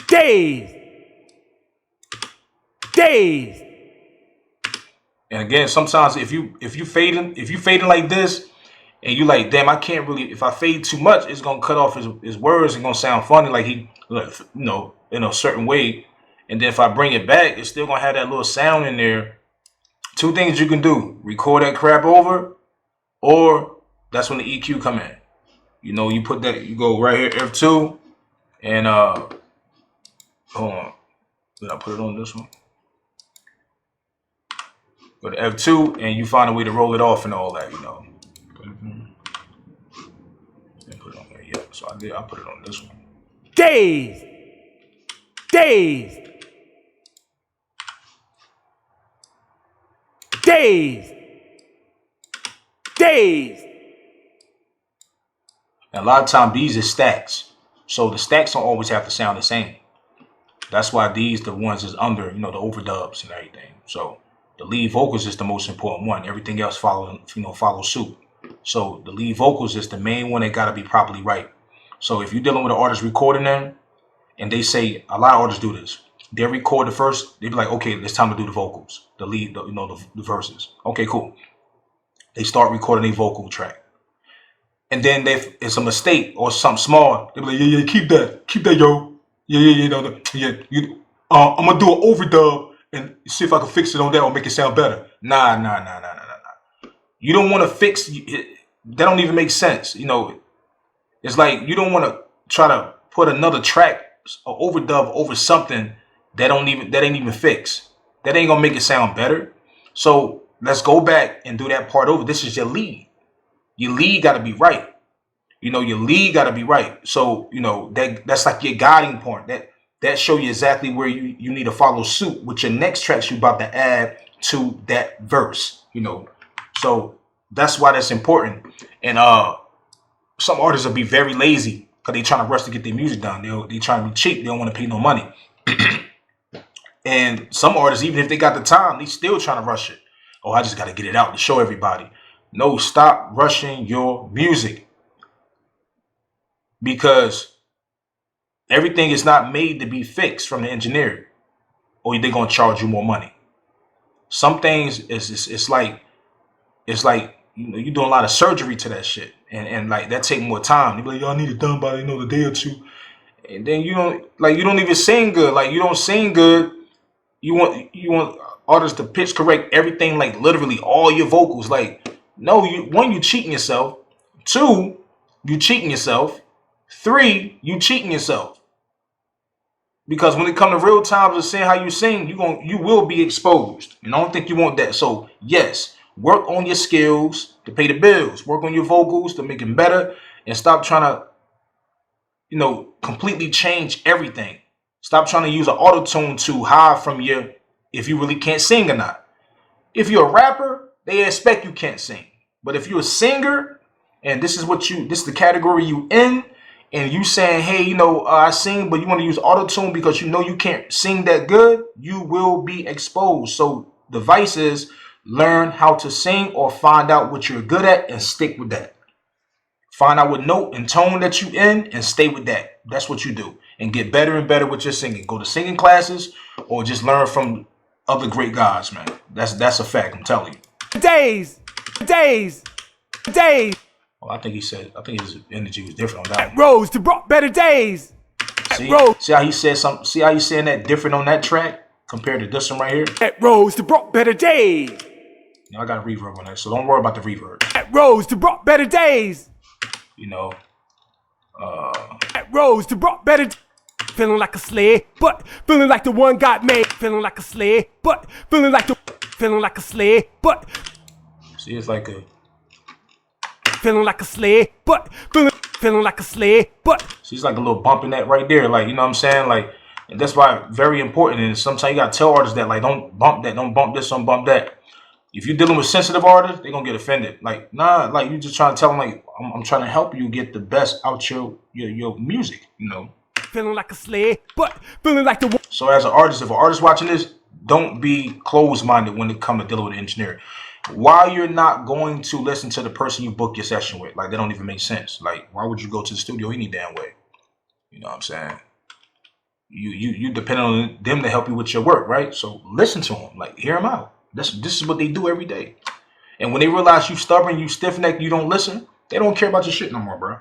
B: Days. Days.
A: And again, sometimes if you fading like this, and you like, damn, I can't really. If I fade too much, it's gonna cut off his words and gonna sound funny, like he, like, you know, in a certain way. And then if I bring it back, it's still gonna have that little sound in there. Two things you can do: record that crap over, or that's when the EQ come in. You know, you put that, you go right here, F2, and hold on, did I put it on this one? Go to F2, and you find a way to roll it off and all that, you know. And put it on there, yeah. So I put it on this one.
B: Days. Days. Days. Days.
A: And a lot of times these are stacks. So the stacks don't always have to sound the same. That's why these the ones is under, you know, the overdubs and everything. So the lead vocals is the most important one. Everything else follow suit. So the lead vocals is the main one that gotta be properly right. So if you're dealing with an artist recording them, and they say, a lot of artists do this. They record the first, they be like, okay, it's time to do the vocals, the lead, the verses. Okay, cool. They start recording a vocal track. And then it's a mistake or something small. They be like, yeah, keep that, yo. Yeah, I'm gonna do an overdub and see if I can fix it on that or make it sound better. Nah. You don't want to fix it. That don't even make sense. You know, it's like you don't want to try to put another track or overdub over something that ain't even fixed. That ain't gonna make it sound better. So let's go back and do that part over. This is your lead. Your lead got to be right. You know, your lead got to be right. So, you know, that's like your guiding point. That show you exactly where you need to follow suit with your next tracks you about to add to that verse, you know. So that's why that's important. And some artists will be very lazy because they trying to rush to get their music done. They trying to be cheap. They don't want to pay no money. And some artists, even if they got the time, they still trying to rush it. Oh, I just got to get it out to show everybody. No, stop rushing your music, because everything is not made to be fixed from the engineer, or they're gonna charge you more money. Some things it's like you know, you're doing a lot of surgery to that shit, and like that take more time. They be like, y'all need it done by the day or two, and then you don't even sing good. Like you don't sing good. You want artists to pitch correct everything, like literally all your vocals, like. No, you cheating yourself. 2, you cheating yourself. 3, you cheating yourself. Because when it comes to real times of seeing how you sing, you will be exposed. And I don't think you want that. So yes, work on your skills to pay the bills. Work on your vocals to make them better, and stop trying to, you know, completely change everything. Stop trying to use an auto-tune to hide from if you really can't sing or not. If you're a rapper, they expect you can't sing. But if you're a singer and this is the category you in, and you saying, hey, you know, I sing, but you want to use auto-tune because you know you can't sing that good, you will be exposed. So the advice is learn how to sing, or find out what you're good at and stick with that. Find out what note and tone that you in and stay with that. That's what you do. And get better and better with your singing. Go to singing classes or just learn from other great guys, man. That's a fact, I'm telling you.
B: Days.
A: Well, I think his energy was different on that one.
B: Rose to brought better days.
A: See how he said something. See how he's saying that different on that track compared to this one right here.
B: At Rose to brought better days.
A: You know, I got a reverb on that, so don't worry about the reverb.
B: At Rose to brought better days.
A: You know.
B: At Rose to brought better. Feeling like a sled, but feeling like the one got made. Feeling like a sled, but feeling like a sled, but
A: see, it's like a
B: feeling like a sled, but feeling like a sled, but
A: see, it's like a little bump in that right there, like, you know what I'm saying, like, and that's why it's very important. And sometimes you gotta tell artists that, like, don't bump that, don't bump this, don't bump that. If you're dealing with sensitive artists, they're gonna get offended. Like, nah, like, you just trying to tell them, like, I'm trying to help you get the best out your music, you know.
B: Feeling like a sled, but feeling like the.
A: So as an artist, if an artist watching this, don't be closed-minded when it comes to dealing with an engineer. Why you're not going to listen to the person you book your session with? Like, that don't even make sense. Like, why would you go to the studio any damn way? You know what I'm saying? You depend on them to help you with your work, right? So listen to them. Like, hear them out. This is what they do every day. And when they realize you stubborn, you stiff-necked, you don't listen, they don't care about your shit no more, bro.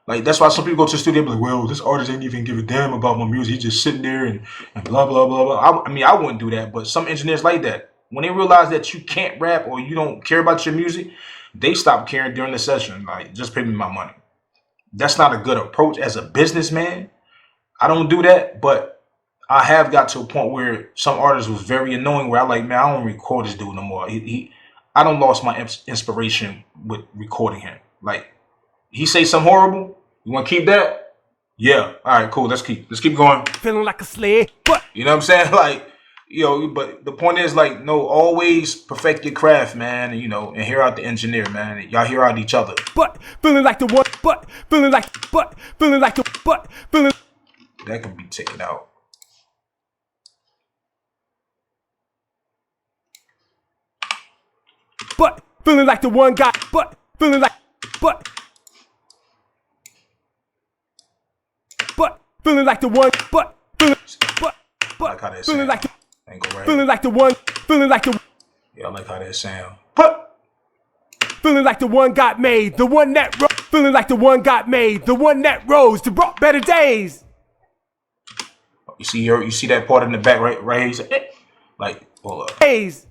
A: Like, that's why some people go to the studio and be like, well, this artist ain't even give a damn about my music. He's just sitting there and blah, blah, blah, blah. I mean, I wouldn't do that, but some engineers like that. When they realize that you can't rap or you don't care about your music, they stop caring during the session. Like, just pay me my money. That's not a good approach as a businessman. I don't do that, but I have got to a point where some artists was very annoying where I like, man, I don't record this dude no more. I don't lost my inspiration with recording him. Like, he say something horrible. You want to keep that? Yeah. All right, cool. Let's keep going.
B: Feeling like a sled, but
A: you know what I'm saying? Like, you know, but the point is, like, no, always perfect your craft, man. And, you know, and hear out the engineer, man. Y'all hear out each other.
B: But feeling like the one, but feeling like the, but feeling.
A: That can be taken out.
B: But feeling like the one guy, but feeling like, but feeling like the one, but
A: like how that
B: feeling
A: sound.
B: like the,
A: Ain't go right.
B: feeling like the one, feeling like the.
A: Yeah, I like how that sound. But
B: feeling like the one got made, the one that feeling like the one got made, the one that rose to brought better days.
A: you see that part in the back right here. He said, eh. Like, hold up.
B: Days.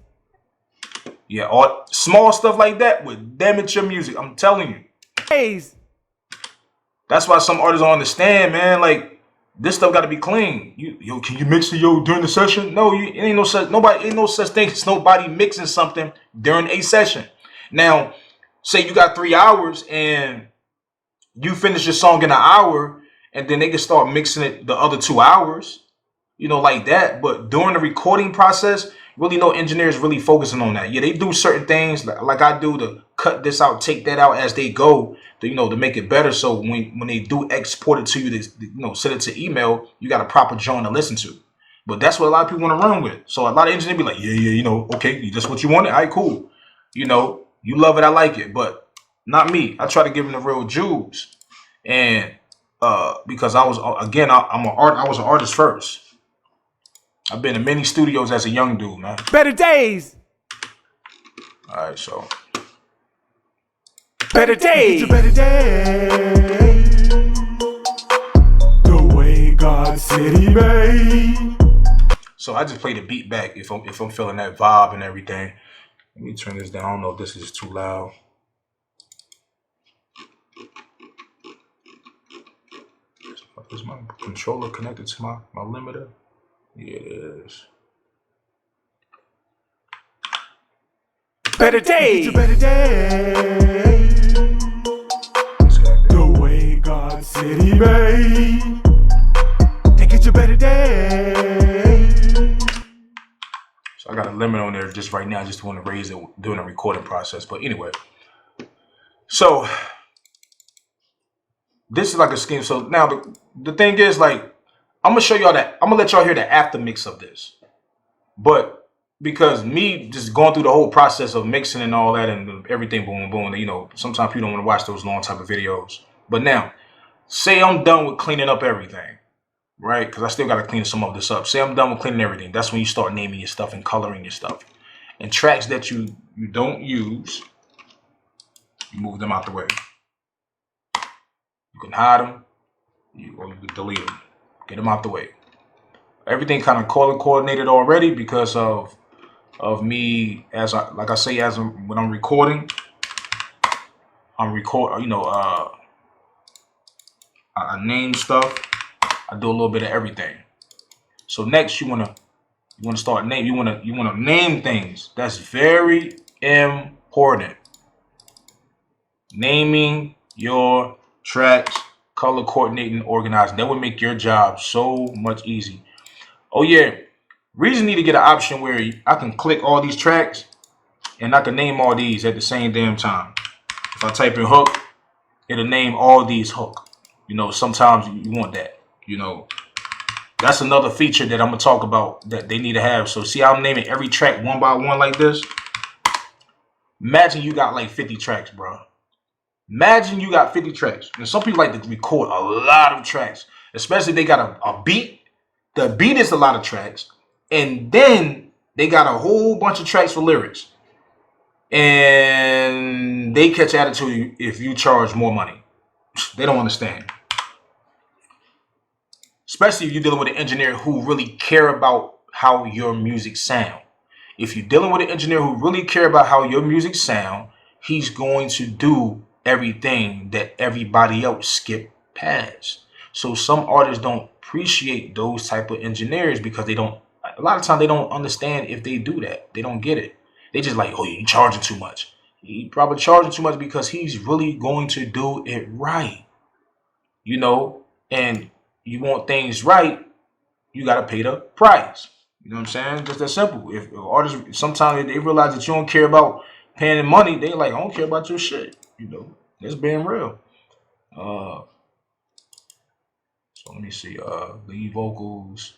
A: Yeah, all small stuff like that would damage your music. I'm telling you.
B: Days.
A: That's why some artists don't understand, man. Like, this stuff got to be clean. Yo, can you mix it during the session? No, ain't no such thing as nobody mixing something during a session. Now, say you got 3 hours and you finish your song in an hour, and then they can start mixing it the other 2 hours, you know, like that. But during the recording process, really no engineers really focusing on that. Yeah, they do certain things like I do to cut this out, take that out as they go, to, you know, to make it better. So when they do export it to you, to, you know, send it to email, you got a proper joint to listen to. But that's what a lot of people want to run with. So a lot of engineers be like, yeah, you know, okay, that's what you wanted. All right, cool. You know, you love it, I like it, but not me. I try to give them the real juice. And because I was, again, I was an artist first. I've been in many studios as a young dude, man.
B: Better days.
A: All right, so.
B: Better days. Better days. The way God said He made.
A: So I just play the beat back if I'm feeling that vibe and everything. Let me turn this down. I don't know if this is too loud. Is my controller connected to my limiter? Yeah, it is.
B: Better days. Better days. The way God said He made. And get your better days.
A: So I got a limit on there just right now. I just want to raise it during the recording process. But anyway, so this is like a scheme. So now the thing is, like, I'm gonna show y'all that. I'm gonna let y'all hear the after mix of this. But because me just going through the whole process of mixing and all that and everything, boom, boom, you know, sometimes people don't want to watch those long type of videos. But now, say I'm done with cleaning up everything, right? Because I still got to clean some of this up. Say I'm done with cleaning everything. That's when you start naming your stuff and coloring your stuff. And tracks that you don't use, you move them out the way. You can hide them, or you can delete them. Get them out the way. Everything kind of color coordinated already because of me, as like I say, when I'm recording, I name stuff. I do a little bit of everything. So next, you wanna start name. You wanna name things. That's very important. Naming your tracks, color coordinating, organizing. That would make your job so much easy. Oh yeah, Reason need to get an option where I can click all these tracks and I can name all these at the same damn time. If I type in hook, it'll name all these hook. Sometimes you want that. That's another feature that I'm gonna talk about that they need to have. So see how I'm naming every track one by one like this? Imagine you got like 50 tracks, bro. Imagine you got 50 tracks. And some people like to record a lot of tracks, especially if they got a beat. The beat is a lot of tracks. And then they got a whole bunch of tracks for lyrics. And they catch attitude if you charge more money. They don't understand. Especially if you're dealing with an engineer who really care about how your music sound. If you're dealing with an engineer who really care about how your music sound, he's going to do everything that everybody else skip past. So some artists don't appreciate those type of engineers because a lot of times they don't understand if they do that. They don't get it. They just like, oh, you charging too much. He probably charging too much because he's really going to do it right. And you want things right, you got to pay the price. You know what I'm saying? Just that simple. If artists, sometimes they realize that you don't care about paying them money, they like, I don't care about your shit. That's being real. So let me see. Lead vocals.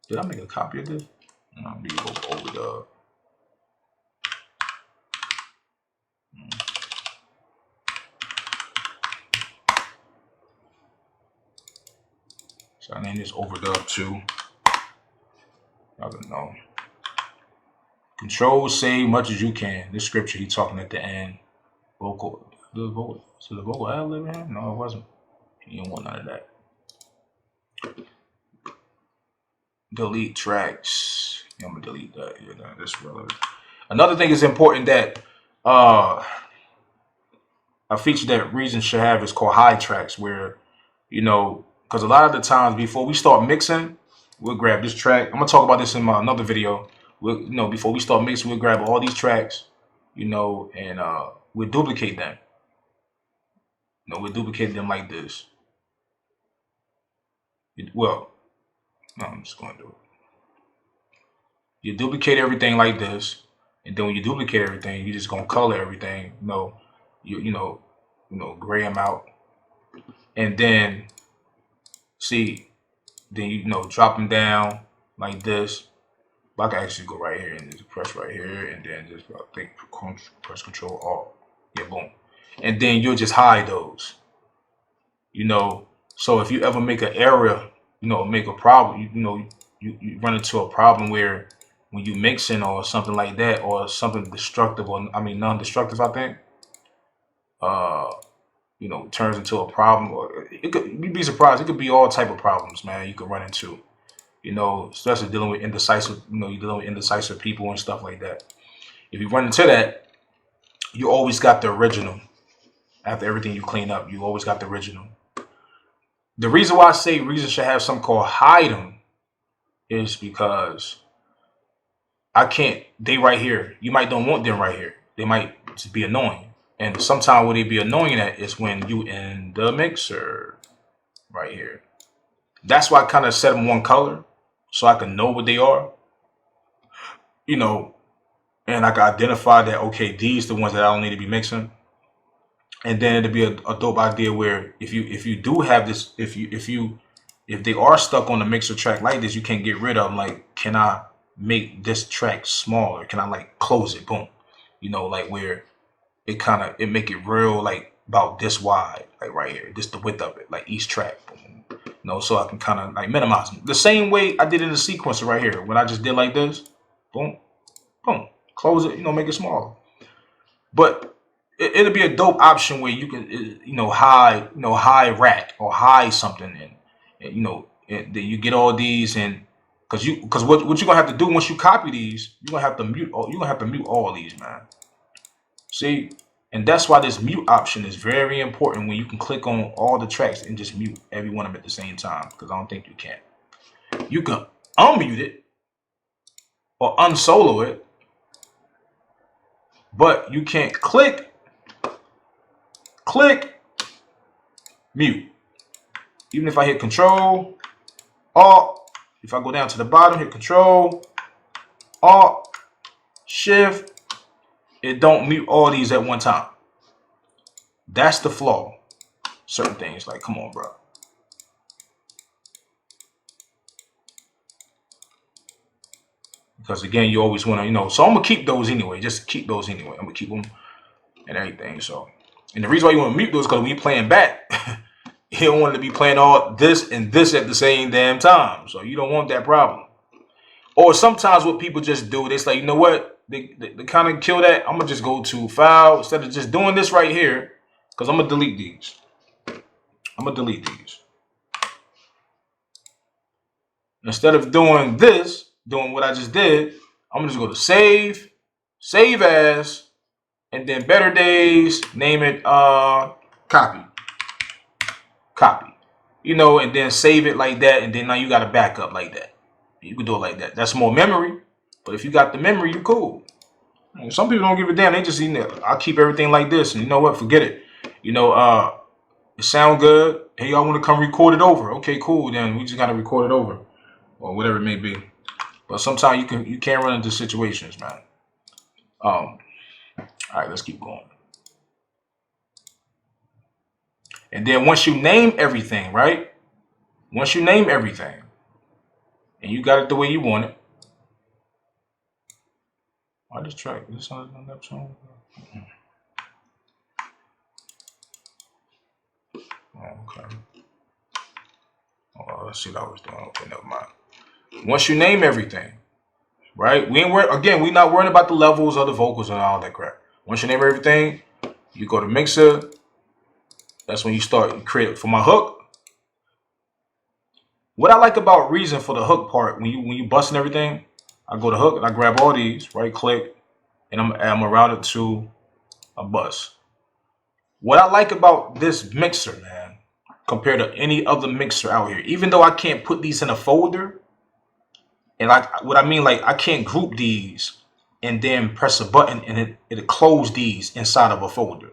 A: Did I make a copy of this? No, lead vocal overdub. So I named this overdub 2. I don't know. Control, save much as you can. This scripture he talking at the end. Vocal. The vocal ad lib in? No, it wasn't. He didn't want none of that. Delete tracks. Yeah, I'm gonna delete that. Yeah, that's relevant. Another thing is important that a feature that Reason should have is called hide tracks, where because a lot of the times before we start mixing, we'll grab this track. I'm gonna talk about this in my another video. Before we start mixing, we'll grab all these tracks, and we'll duplicate them. We'll duplicate them like this. No, I'm just gonna do it. You duplicate everything like this, and then when you duplicate everything, you're just gonna color everything. Gray them out, and then drop them down like this. But I can actually go right here and just press right here, and then just press Control Alt. Yeah, boom, and then you'll just hide those. So if you ever make an error, make a problem, you run into a problem where when you mixing or something like that, or something destructive, or non-destructive, I think, turns into a problem, or you'd be surprised. It could be all type of problems, man. You could run into, especially dealing with indecisive, you're dealing with indecisive people and stuff like that. If you run into that, you always got the original. After everything you clean up, you always got the original. The reason why I say Reason should have something called hide them is because they right here. You might don't want them right here. They might just be annoying. And sometimes what they be annoying at is when you in the mixer right here. That's why I kind of set them one color so I can know what they are. And I can identify that, okay, these are the ones that I don't need to be mixing. And then it'd be a dope idea where if you do have this, if they are stuck on the mixer track like this, you can't get rid of them. Like, can I make this track smaller? Can I like close it? Boom. Like where it make it real, like about this wide, like right here, just the width of it, like each track. Boom. So I can kind of like minimize them. The same way I did in the sequencer right here. When I just did like this, boom, boom, close it, make it smaller. But it'll be a dope option where you can, high rack or high something, that you get all these, and because what you're gonna have to do once you copy these, you're gonna have to mute all these, man. See, and that's why this mute option is very important when you can click on all the tracks and just mute every one of them at the same time, because I don't think you can. You can unmute it or unsolo it, but you can't click, mute. Even if I hit Control, Alt, if I go down to the bottom, hit Control, Alt, Shift, it don't mute all these at one time. That's the flaw. Certain things, like, come on, bro. Because again, you always want to, so I'm gonna keep those anyway. Just keep those anyway. I'm gonna keep them and everything. So, and the reason why you want to mute those, because when you playing back, you don't want to be playing all this and this at the same damn time. So you don't want that problem. Or sometimes what people just do, they say, you know what? They kind of kill that. I'm gonna just go to File instead of just doing this right here, because I'm gonna delete these. Instead of doing this, doing what I just did, I'm gonna just go to save as, and then Better Days, name it copy, and then save it like that, and then now you got a backup like that. You can do it like that. That's more memory, but if you got the memory, you're cool. Some people don't give a damn. They just, I'll keep everything like this, and you know what? Forget it. It sound good. Hey, y'all want to come record it over? Okay, cool. Then we just gotta record it over, or whatever it may be. But sometimes you can't run into situations, man. All right, let's keep going. And then once you name everything, right? Once you name everything, and you got it the way you want it. I just track this on that song. Okay. Oh, let's see what I was doing. Okay, never mind. Once you name everything, right? We're not worrying about the levels or the vocals and all that crap. Once you name everything, you go to Mixer. That's when you start create for my hook. What I like about Reason for the hook part, when you busting everything, I go to hook and I grab all these, right click, and I'm gonna route it to a bus. What I like about this mixer, man, compared to any other mixer out here, even though I can't put these in a folder, and I can't group these and then press a button and it'll close these inside of a folder,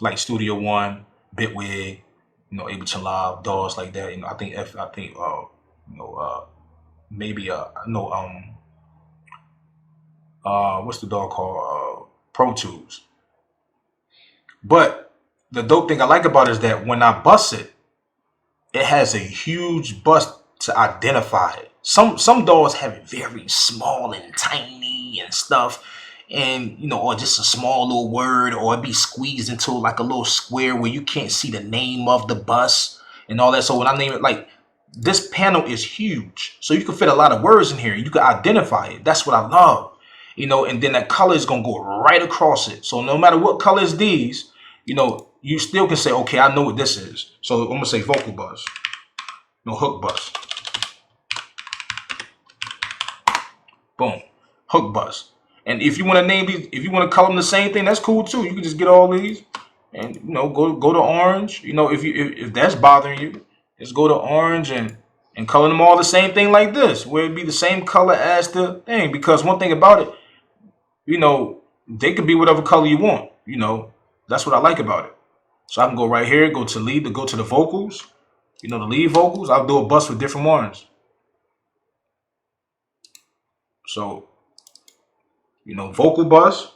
A: like Studio One, Bitwig, Ableton Live, DAWs like that. What's the DAW called? Pro Tools. But the dope thing I like about it is that when I bust it, it has a huge bust to identify it. Some DAWs have it very small and tiny and stuff, and or just a small little word, or it be squeezed into like a little square where you can't see the name of the bus and all that. So when I name it, like, this panel is huge, so you can fit a lot of words in here. You can identify it. That's what I love, and then that color is gonna go right across it. So no matter what color is these, you still can say, okay, I know what this is. So I'm gonna say vocal bus, hook bus. Boom, hook bus. And if you want to name these, if you want to color them the same thing, that's cool too. You can just get all these, and go to orange. If that's bothering you, just go to orange and color them all the same thing like this, where it'd be the same color as the thing. Because one thing about it, they could be whatever color you want. That's what I like about it. So I can go right here, go to lead, to go to the vocals. The lead vocals. I'll do a bus with different ones. So, vocal bus.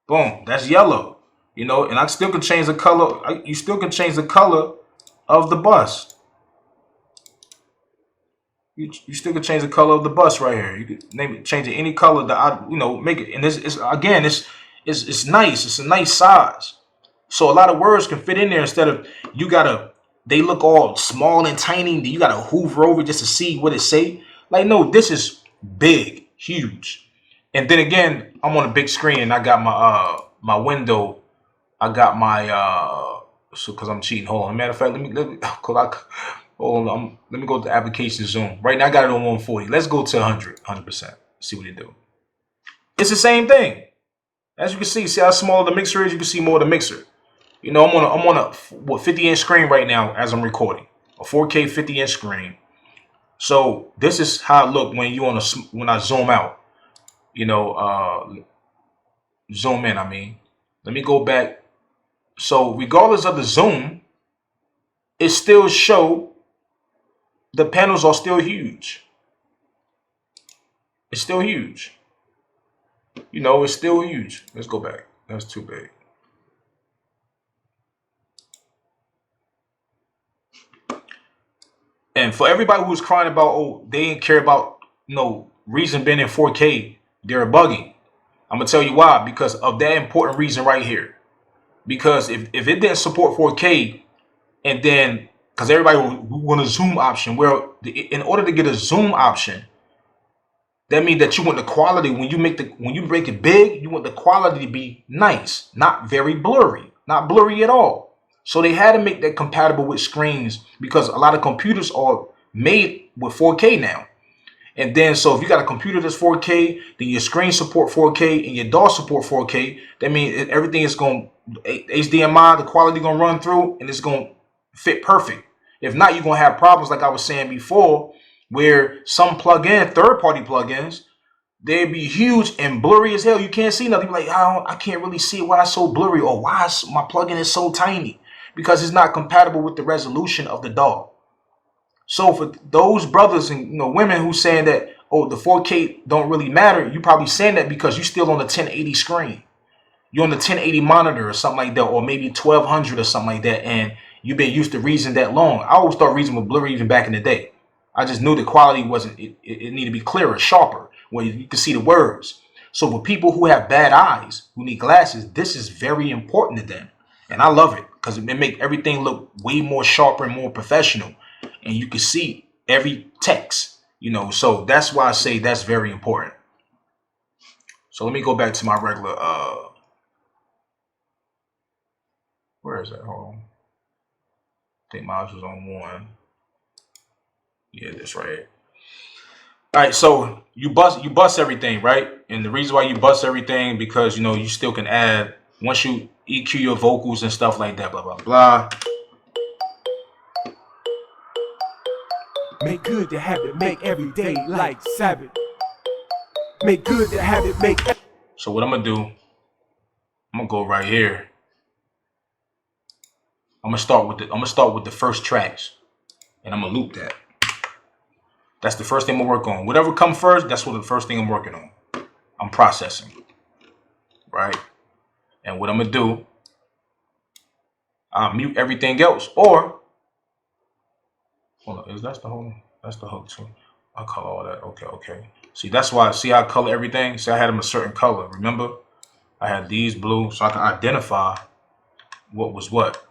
A: Boom, that's yellow. And I still can change the color. You still can change the color of the bus. You still can change the color of the bus right here. You can change it any color that make it. And it's nice. It's a nice size. So a lot of words can fit in there instead of they look all small and tiny. You gotta hoover over just to see what it say. Like, no, this is big, huge. And then again, I'm on a big screen and I got my window. I got my so because I'm cheating. Hold on. Matter of fact, let me go to application zoom. Right now I got it on 140. Let's go to 100%. See what it do. It's the same thing. As you can see how small the mixer is. You can see more of the mixer. You know, I'm on a 50-inch screen right now as I'm recording, a 4K 50-inch screen. So this is how it looked when when I zoom out. You know, zoom in. I mean, let me go back. So regardless of the zoom, it still show the panels are still huge. It's still huge. You know, it's still huge. Let's go back. That's too big. And for everybody who's crying about, oh, they didn't care about, Reason being in 4K, they're bugging. I'm going to tell you why. Because of that important reason right here. Because if it didn't support 4K, and then, because everybody want a zoom option, well, in order to get a zoom option, that means that you want the quality, when you make it big, you want the quality to be nice, not very blurry, not blurry at all. So they had to make that compatible with screens because a lot of computers are made with 4K now. And then, so if you got a computer that's 4K, then your screen support 4K and your DAW support 4K. That means everything is going HDMI, the quality going to run through and it's going to fit perfect. If not, you're going to have problems like I was saying before, where some third-party plugins, they'd be huge and blurry as hell. You can't see nothing. You're like, I can't really see why it's so blurry, or why my plugin is so tiny. Because it's not compatible with the resolution of the DAW. So for those brothers and women who saying that, oh, the 4K don't really matter, you probably saying that because you're still on the 1080 screen. You're on the 1080 monitor or something like that, or maybe 1200 or something like that, and you've been used to Reason that long. I always thought Reason was blurry even back in the day. I just knew the quality wasn't, it needed to be clearer, sharper, where you can see the words. So for people who have bad eyes, who need glasses, this is very important to them. And I love it because it make everything look way more sharper and more professional. And you can see every text, so that's why I say that's very important. So let me go back to my regular, where is that? Hold on. I think mine was on 1. Yeah, that's right. All right, so you bust everything, right? And the reason why you bust everything, because, you still can add, once you EQ your vocals and stuff like that, blah, blah, blah.
B: Make good to have it, make every day like Sabbath. Make good to have it, make.
A: So what I'm gonna do, I'm gonna go right here. I'm gonna start with the first tracks, and I'm gonna loop that. That's the first thing I'm gonna work on. Whatever comes first, that's what the first thing I'm working on. I'm processing, right? And what I'm gonna do, I'll mute everything else, or hold on, that's the hook too. I'll color all that. Okay. See, that's why. See how I color everything. See, I had them a certain color. Remember, I had these blue, so I can identify what was what.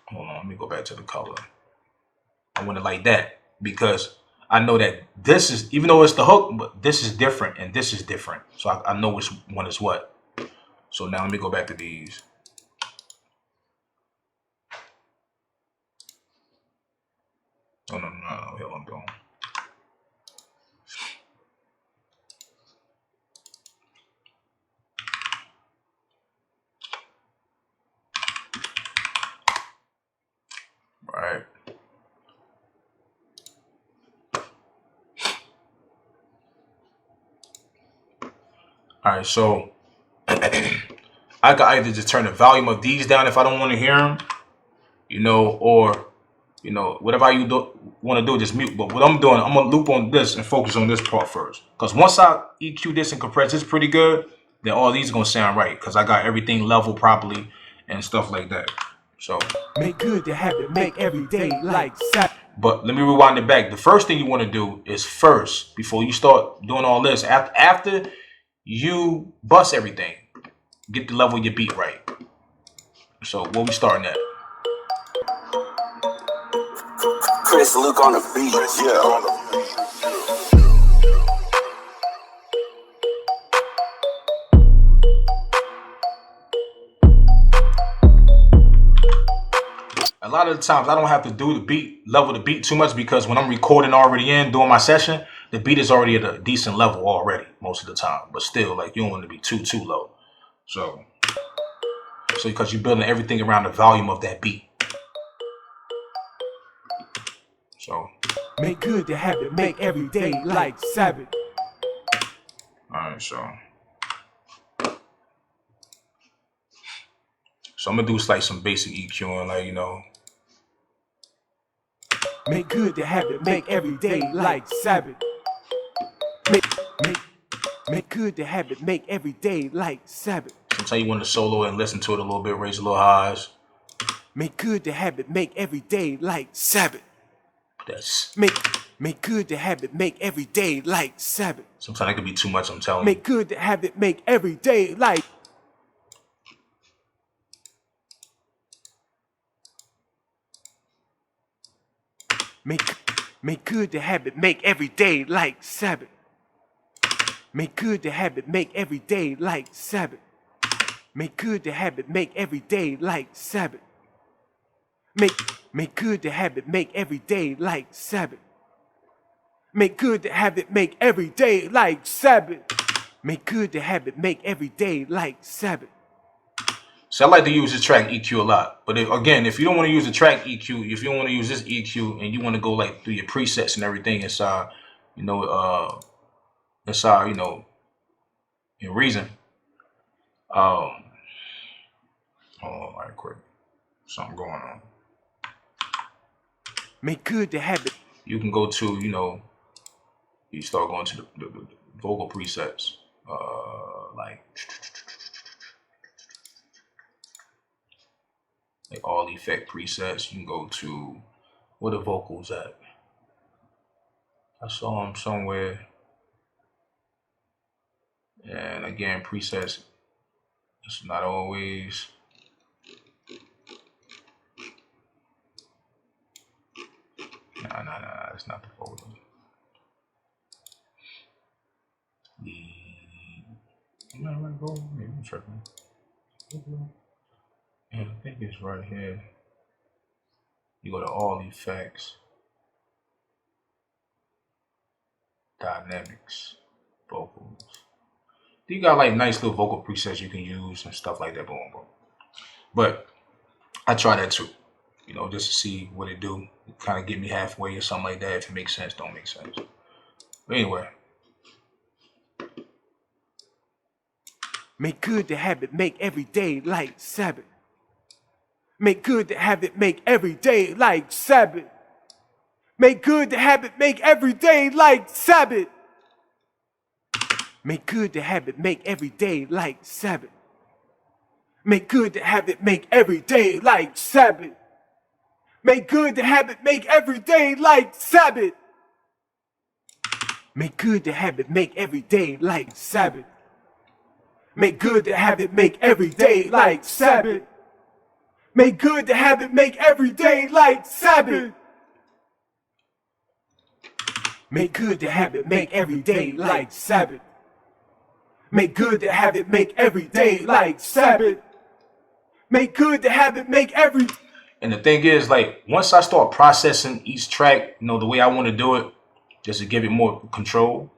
A: Hold on, let me go back to the color. I want it like that because I know that this is, even though it's the hook, but this is different and this is different. So I know which one is what. So now let me go back to these. Oh, no, here I'm going. Right. All right, so I can either just turn the volume of these down if I don't want to hear them, or, whatever you want to do, just mute. But what I'm doing, I'm going to loop on this and focus on this part first. Because once I EQ this and compress this pretty good, then all these are going to sound right. Because I got everything leveled properly and stuff like that. So
B: make good to have it, make every day like Sabbath.
A: But let me rewind it back. The first thing you want to do is first, before you start doing all this, after you bust everything, get the level of your beat right. So what we starting at?
C: Chris Luke on the beat, yeah.
A: lot of the times I don't have to do the beat, level the beat too much, because when I'm recording already doing my session, the beat is already at a decent level already most of the time. But still, like, you don't want to be too low. So because you're building everything around the volume of that beat. So
B: make good the habit, make every day like Sabbath.
A: alright, so I'm gonna do like some basic EQing, like, you know.
B: Make good the habit, make every day like Sabbath. Make good the habit, make every day like Sabbath.
A: Sometimes you want to solo and listen to it a little bit, raise a little highs.
B: Make good the habit, make every day like Sabbath.
A: That's
B: Make good the habit, make every day like Sabbath.
A: sometimes it could be too much, I'm telling you.
B: Make good the habit, make every day like. Make good the habit, make every day like Sabbath. Make good the habit, make every day like Sabbath. Make good the habit, make every day like Sabbath. Make good the habit, make every day like Sabbath. Make good the habit, make every day like Sabbath. Make good the habit, make every day like Sabbath.
A: So I like to use this track EQ a lot. But if you don't want to use the track EQ, if you don't want to use this EQ and you want to go like through your presets and everything inside, you know, in Reason. Hold on, right quick. Something going on.
B: Make good the habit.
A: You can go to, you start going to the vocal presets, like all effect presets. You can go to where the vocals at. I saw them somewhere. And again, presets, it's not always. Nah, it's not the folder. I'm not right, bro. Maybe I'm tripping. And I think it's right here. You go to all effects, dynamics, vocals. You got like nice little vocal presets you can use and stuff like that, boom. But I try that too, just to see what it do. Kind of get me halfway or something like that. If it makes sense, don't make sense. But anyway.
B: Make good the habit, make every day like Sabbath. Make good the habit, make every day like Sabbath. Make good the habit, make every day like Sabbath. Make good the habit, make every day like Sabbath. Make good the habit, make every day like Sabbath. Make good the habit, make every day like Sabbath. Make good the habit, make every day like Sabbath. Make good the habit, make every day like Sabbath. Make good the habit, make every day like Sabbath. Make good the habit, make every day like Sabbath. Make good the habit, make every day like Sabbath. Make good the habit, make every.
A: And the thing is, like, once I start processing each track, the way I want to do it, just to give it more control,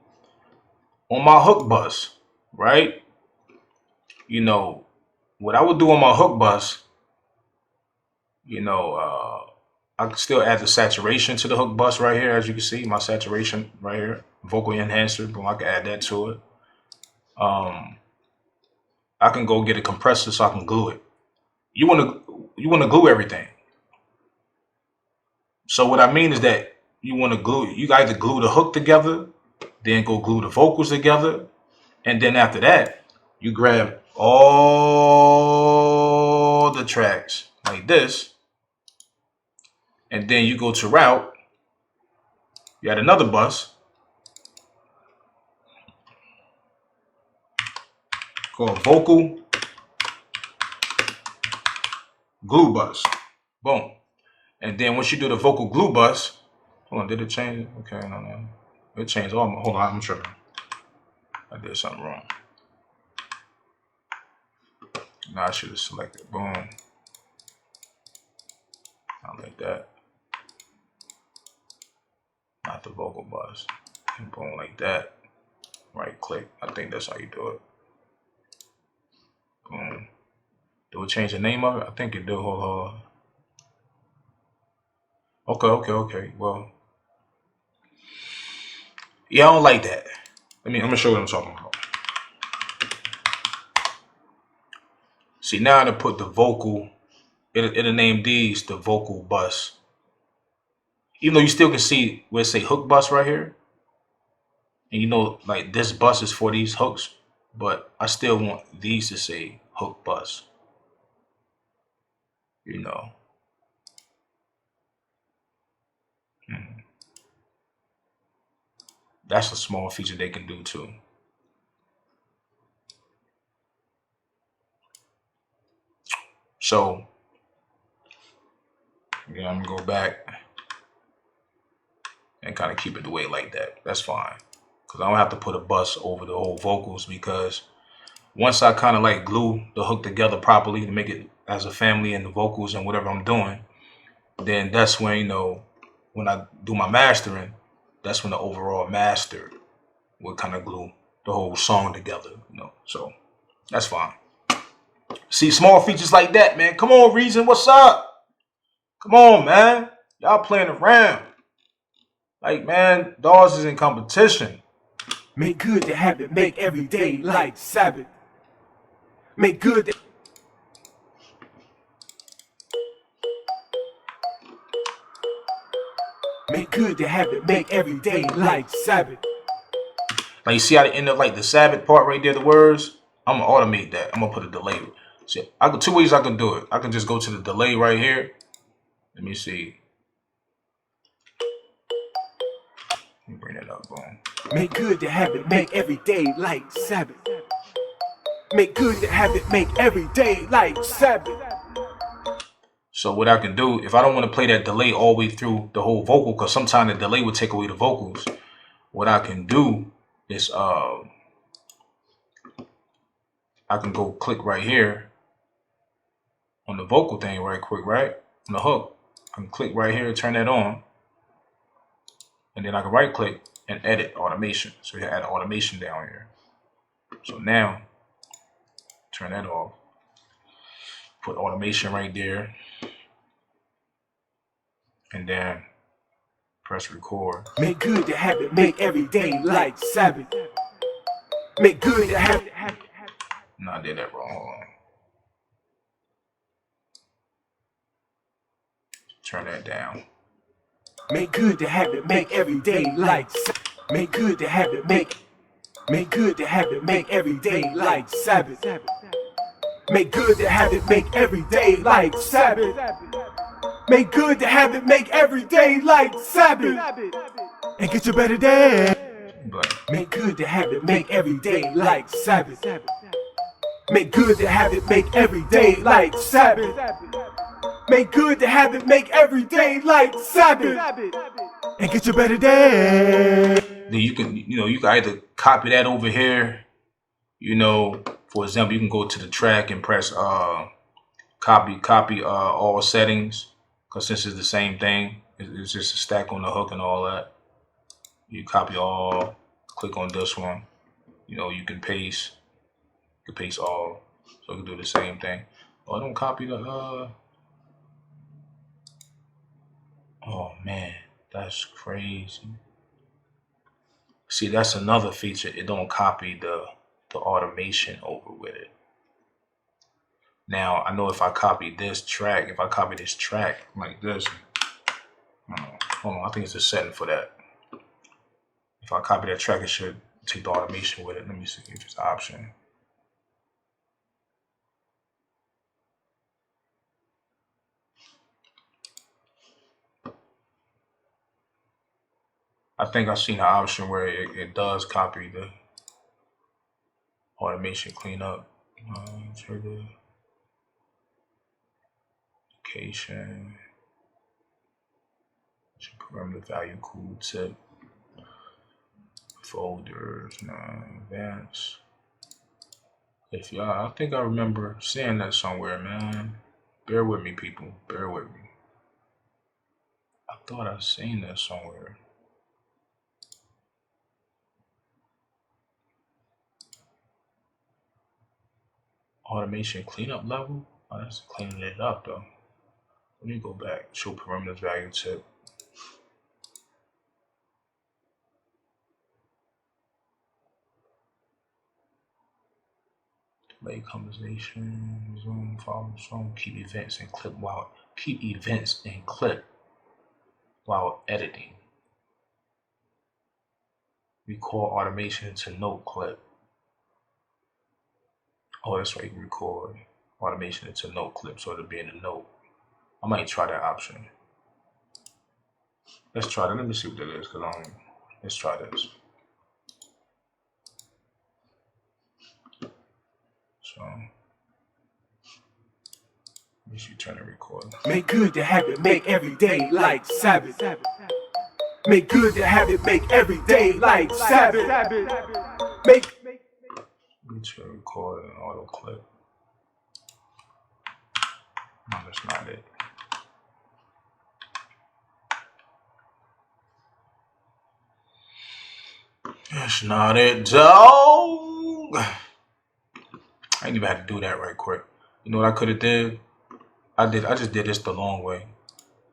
A: on my hook bus, right? What I would do on my hook bus, I could still add the saturation to the hook bus right here. As you can see, my saturation right here, vocal enhancer, boom, I can add that to it. I can go get a compressor so I can glue it. You want to glue everything. So what I mean is that you want to glue, you either glue the hook together, then go glue the vocals together. And then after that, you grab all the tracks like this. And then you go to route. You add another bus called vocal glue bus. Boom. And then once you do the vocal glue bus, hold on, did it change? Okay, no. It changed all my, hold on, I'm tripping. I did something wrong. Now I should have selected, boom. Now the vocal bus. And boom, like that. Right click. I think that's how you do it. Boom. Do it change the name of it? I think it do. Hold on. Okay. Well, yeah, I don't like that. I'm gonna show you what I'm talking about. See, now to put the vocal, it'll name these the vocal bus. Even though you still can see where it say hook bus right here. And you know, like this bus is for these hooks, but I still want these to say hook bus. You know. That's a small feature they can do too. So, yeah, I'm gonna go back and kind of keep it the way like that. That's fine. Because I don't have to put a bus over the whole vocals, because once I kind of like glue the hook together properly to make it as a family and the vocals and whatever I'm doing, then that's when, you know, when I do my mastering, that's when the overall master will kind of glue the whole song together, you know. So that's fine. See, small features like that, man. Come on, Reason, what's up? Come on, man. Y'all playing around. Like, man, Dawes is in competition.
B: Make good the habit, make every day like Sabbath. Make good Make good the habit, make every day like Sabbath.
A: Like, you see how they end up like the Sabbath part right there, the words? I'm gonna automate that. I'm gonna put a delay. See, I got two ways I can do it. I can just go to the delay right here. Let me see. Let me bring that up, boom.
B: Make good the habit, make every day like Sabbath. Make good the habit, make every day like Sabbath.
A: So what I can do, if I don't want to play that delay all the way through the whole vocal, because sometimes the delay would take away the vocals, what I can do is I can go click right here on the vocal thing right quick, right? On the hook. I can click right here, turn that on. And then I can right click and edit automation. So you add automation down here. So now, turn that off. Put automation right there. And then press record.
B: Make good the habit, make every day like Sabbath. Make good the habit.
A: No, I did that wrong. Hold on. Turn that down.
B: Make good the habit, make every day like Sabbath. Make good the habit, make good the habit, make every day like Sabbath. Make good the habit, make every day like Sabbath. Make good the habit, make every day like Sabbath. And get your better day. Make good the habit, make every day like Sabbath. Make good the habit, make every day like Sabbath. Make good the habit, make every day like Sabbath. And get your better day.
A: Then you can either copy that over here. For example, you can go to the track and press copy all settings, because since it's the same thing, it's just a stack on the hook and all that. You copy all, click on this one. You can paste all, so you can do the same thing. Oh, don't copy the oh man, that's crazy. See, that's another feature. It don't copy the automation over with it. Now, I know if I copy this track like this, hold on, I think it's a setting for that. If I copy that track, it should take the automation with it. Let me see if it's an option. I think I've seen an option where it does copy the automation cleanup. Trigger. Location. Should program the value cool tip. Folders. Advanced. If y'all, I think I remember seeing that somewhere, man. Bear with me, people. Bear with me. I thought I seen that somewhere. Automation cleanup level. Oh, that's cleaning it up though. Let me go back. Show parameters value tip. Lay conversation, zoom, follow, zoom, keep events and clip while editing. Record automation to note clip. Oh, that's right, you can record automation into note clip, so it'll be in the note. I might try that option. Let's try that. Let me see what that is, let's try this. So, make sure you turn the record.
B: Make good to have it, make every day like Sabbath. Make good to have it, make every day like Sabbath. Make
A: to record an auto clip. No, that's not it. That's not it, dog. I ain't even had to do that right quick. You know what I could have did? I just did this the long way.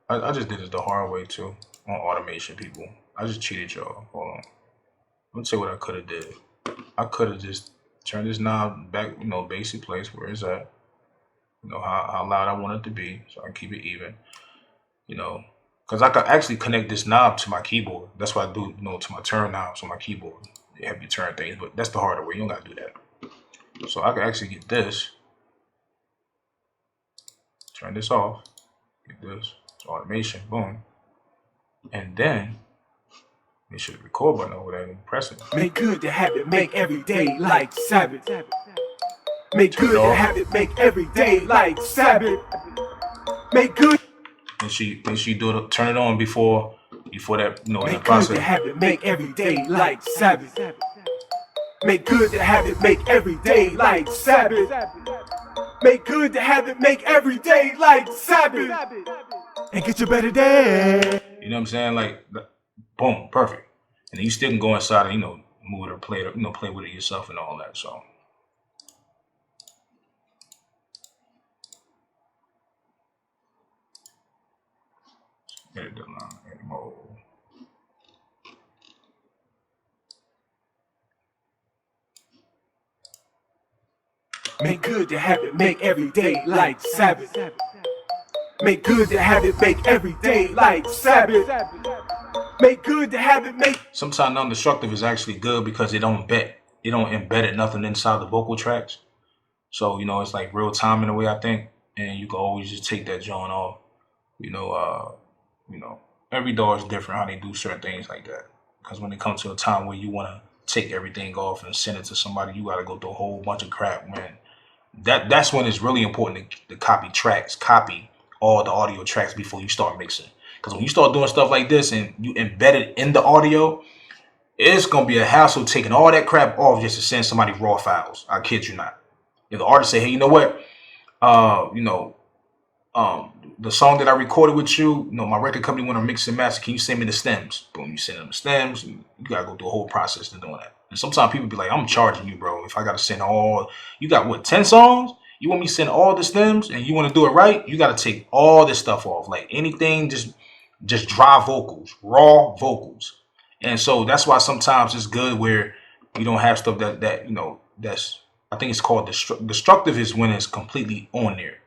A: I just did it the hard way too on automation, people. I just cheated y'all. Hold on. Let me tell you what I could have did. I could have just turned this knob back, basic place where it's at. How loud I want it to be, so I can keep it even. Because I could actually connect this knob to my keyboard. That's what I do, to my turn knobs on my keyboard. They have you turn things, but that's the harder way. You don't got to do that. So I could actually get this. Turn this off. Get this. It's automation. Boom. And then make sure the record button over there and press it.
B: Make good to have it, make every day like Sabbath. Make good to have it, make every day like Sabbath. Make good.
A: And she turn it on before that, in the
B: Make
A: process.
B: good to have it, make every day like Sabbath. Make good to have it, make every day like Sabbath. Make good to have it, make every day like Sabbath. And get your better day.
A: You know what I'm saying? Like, boom, perfect. And then you still can go inside and, move it or play it, play with it yourself and all that. So. Edit the line, edit mode.
B: Make good to have it, make every day like Sabbath. Make good to have it, make every day like Sabbath. Make good to have it, make.
A: Sometimes non-destructive is actually good because it don't embed nothing inside the vocal tracks. So, it's like real time in a way, I think. And you can always just take that joint off. Every DAW is different how they do certain things like that. Because when it comes to a time where you want to take everything off and send it to somebody, you got to go through a whole bunch of crap, man. That's when it's really important to copy all the audio tracks before you start mixing. Because when you start doing stuff like this and you embed it in the audio, it's going to be a hassle taking all that crap off just to send somebody raw files. I kid you not. If the artist say, hey, you know what? The song that I recorded with you, my record company want to mix and master. Can you send me the stems? Boom, you send them the stems. You got to go through a whole process to doing that. And sometimes people be like, I'm charging you, bro. If I got to send you got 10 songs? You want me to send all the stems and you want to do it right? You got to take all this stuff off. Like anything, just dry vocals, raw vocals. And so that's why sometimes it's good where you don't have stuff that's, I think it's called destructive is when it's completely on there.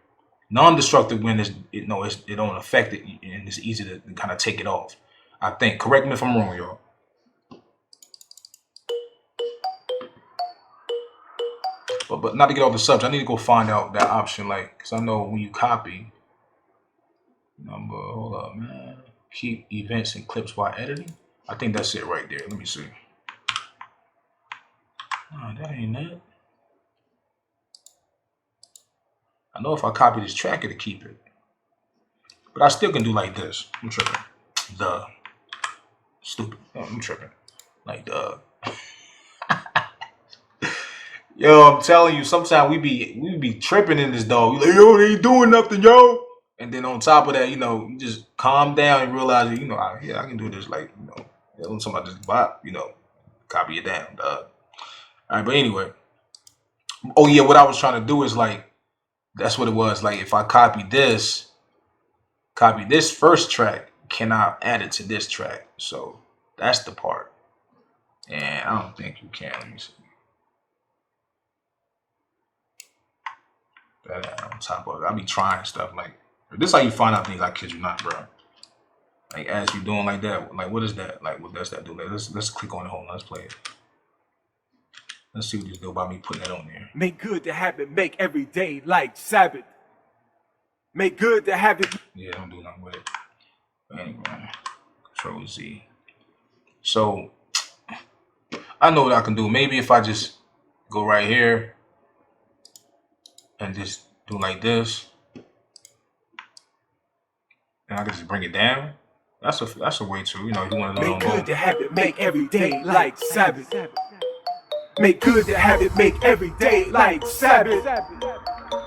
A: Non-destructive when it don't affect it and it's easy to kind of take it off. I think. Correct me if I'm wrong, y'all. But not to get off the subject, I need to go find out that option, because I know when you copy number, hold up, man. Keep events and clips while editing. I think that's it right there. Let me see. Oh, that ain't it. I know if I copy this track, it'll keep it. But I still can do like this. I'm tripping. Stupid. Oh, I'm tripping. Yo, I'm telling you, sometimes we be tripping in this dog. We like, yo, they ain't doing nothing, yo. And then on top of that, you just calm down and realize that, I can do this somebody just bop, copy it down, dog. All right, but anyway, Oh yeah, what I was trying to do is like that's what it was. Like if I copy this first track, can I add it to this track? So that's the part. And I don't think you can. Let me see. That on top of it. I be trying stuff like this. How you find out things. I kid you not, bro. Like as you doing like that. Like what is that? Like what does that do? Like, let's click on it. Hold on. Let's play it. Let's see what this do by me putting that on there.
B: Make good the habit, make every day like Sabbath. Make good the habit.
A: Yeah, don't do nothing with it. But anyway, Control Z. So I know what I can do. Maybe if I just go right here and just do like this, and I can just bring it down. That's a way to, you know, if you want to
B: make good the habit, make every day like Sabbath. Make good the habit, make every day like Sabbath.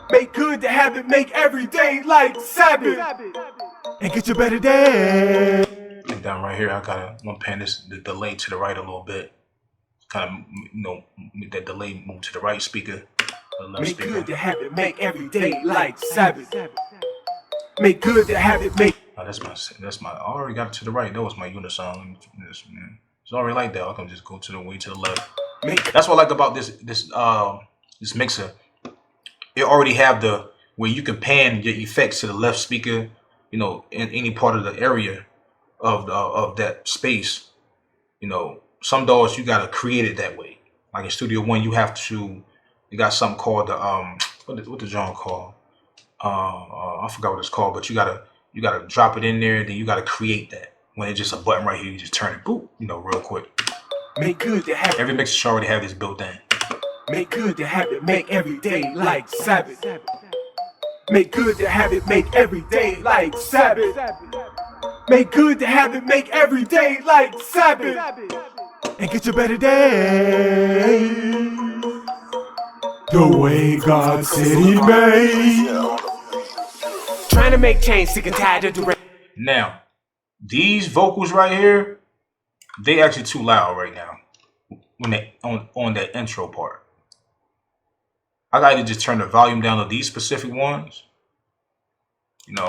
B: Make good the habit, make every day like Sabbath. And get your better day.
A: And down right here, I gotta pan the delay to the right a little bit. Kind of, you know, make that delay move to the right speaker. The left
B: make
A: speaker.
B: Good the habit, make every day like Sabbath. Make good the habit, make.
A: Oh, that's my. I already got it to the right. That was my unison. It's already like that. I can just go to the way to the left. That's what I like about this mixer. It already have the where you can pan your effects to the left speaker, you know, in any part of the area of that space. You know, some DAWs you gotta create it that way. Like in Studio One, you got something called the what the genre called? I forgot what it's called, but you gotta drop it in there, then you gotta create that. When it's just a button right here, you just turn it, boop, you know, real quick.
B: Make good the habit.
A: Every mixer should already have this built in.
B: Make good the habit, make every day like Sabbath. Make good the habit, make every day like Sabbath. Make good the habit, make every day like Sabbath. And get your better day. The way God said He made. Trying to make change, sick and tired of the rain.
A: Now, these vocals right here, they actually too loud right now when they on that intro part. I gotta just turn the volume down to these specific ones. You know.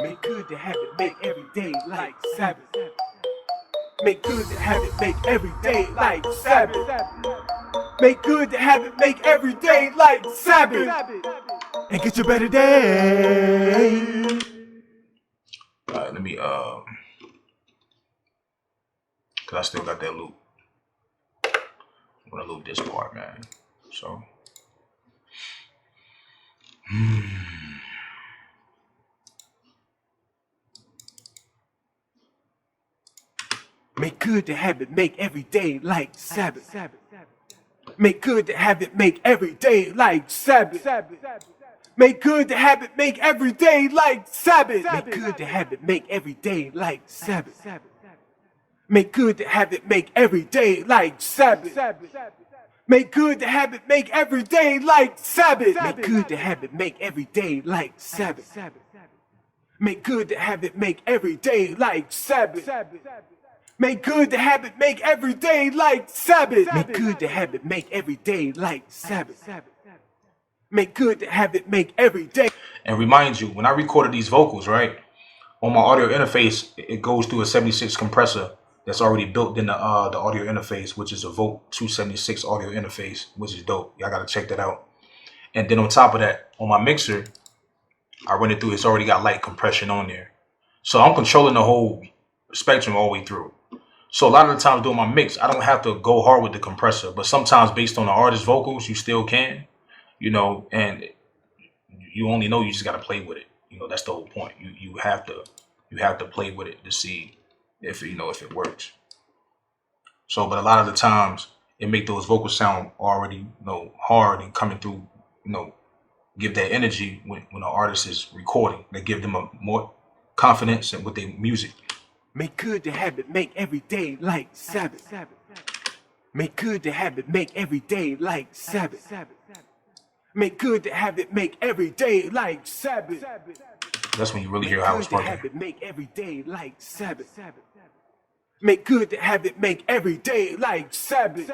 B: Make good the habit, make every day like Sabbath. Make good the habit, make every day like Sabbath. Make good the habit, make every day like Sabbath. And get your better day.
A: Alright, let me cause I still got that loop. I'm gonna loop this part, man. So
B: make good the habit, make every day like Sabbath. Make good the habit, make every day like Sabbath. Make good the habit, make every day like Sabbath. Make good the habit, make every day like Sabbath. Make good the habit, make every day like Sabbath. Make good the habit, make every day like Sabbath. Make good the habit, make every day like Sabbath. Make good the habit, make every day like Sabbath. Make good the habit, make every day like Sabbath. Make good the habit, make every day like Sabbath. Make good the habit, make every day.
A: And remind you, when I recorded these vocals, right, on my audio interface, it goes through a 76 compressor that's already built in the audio interface, which is a Vote 276 audio interface, which is dope. Y'all gotta check that out. And then on top of that, on my mixer, I run it through. It's already got light compression on there, so I'm controlling the whole spectrum all the way through. So a lot of the times doing my mix, I don't have to go hard with the compressor, but sometimes based on the artist's vocals, you still can, you know, and you only know you just got to play with it. You know, that's the whole point. You have to play with it to see if, you know, if it works. So, but a lot of the times it make those vocals sound already, you know, hard and coming through, you know, give that energy when an artist is recording. They give them a more confidence with their music.
B: Make good the habit, make every day like Sabbath. Make good the habit, make every day like Sabbath. Make good the habit, make every day like Sabbath.
A: That's when you really hear how it's working.
B: Make good the habit, make every day like Sabbath. Make good the habit, make every day like Sabbath.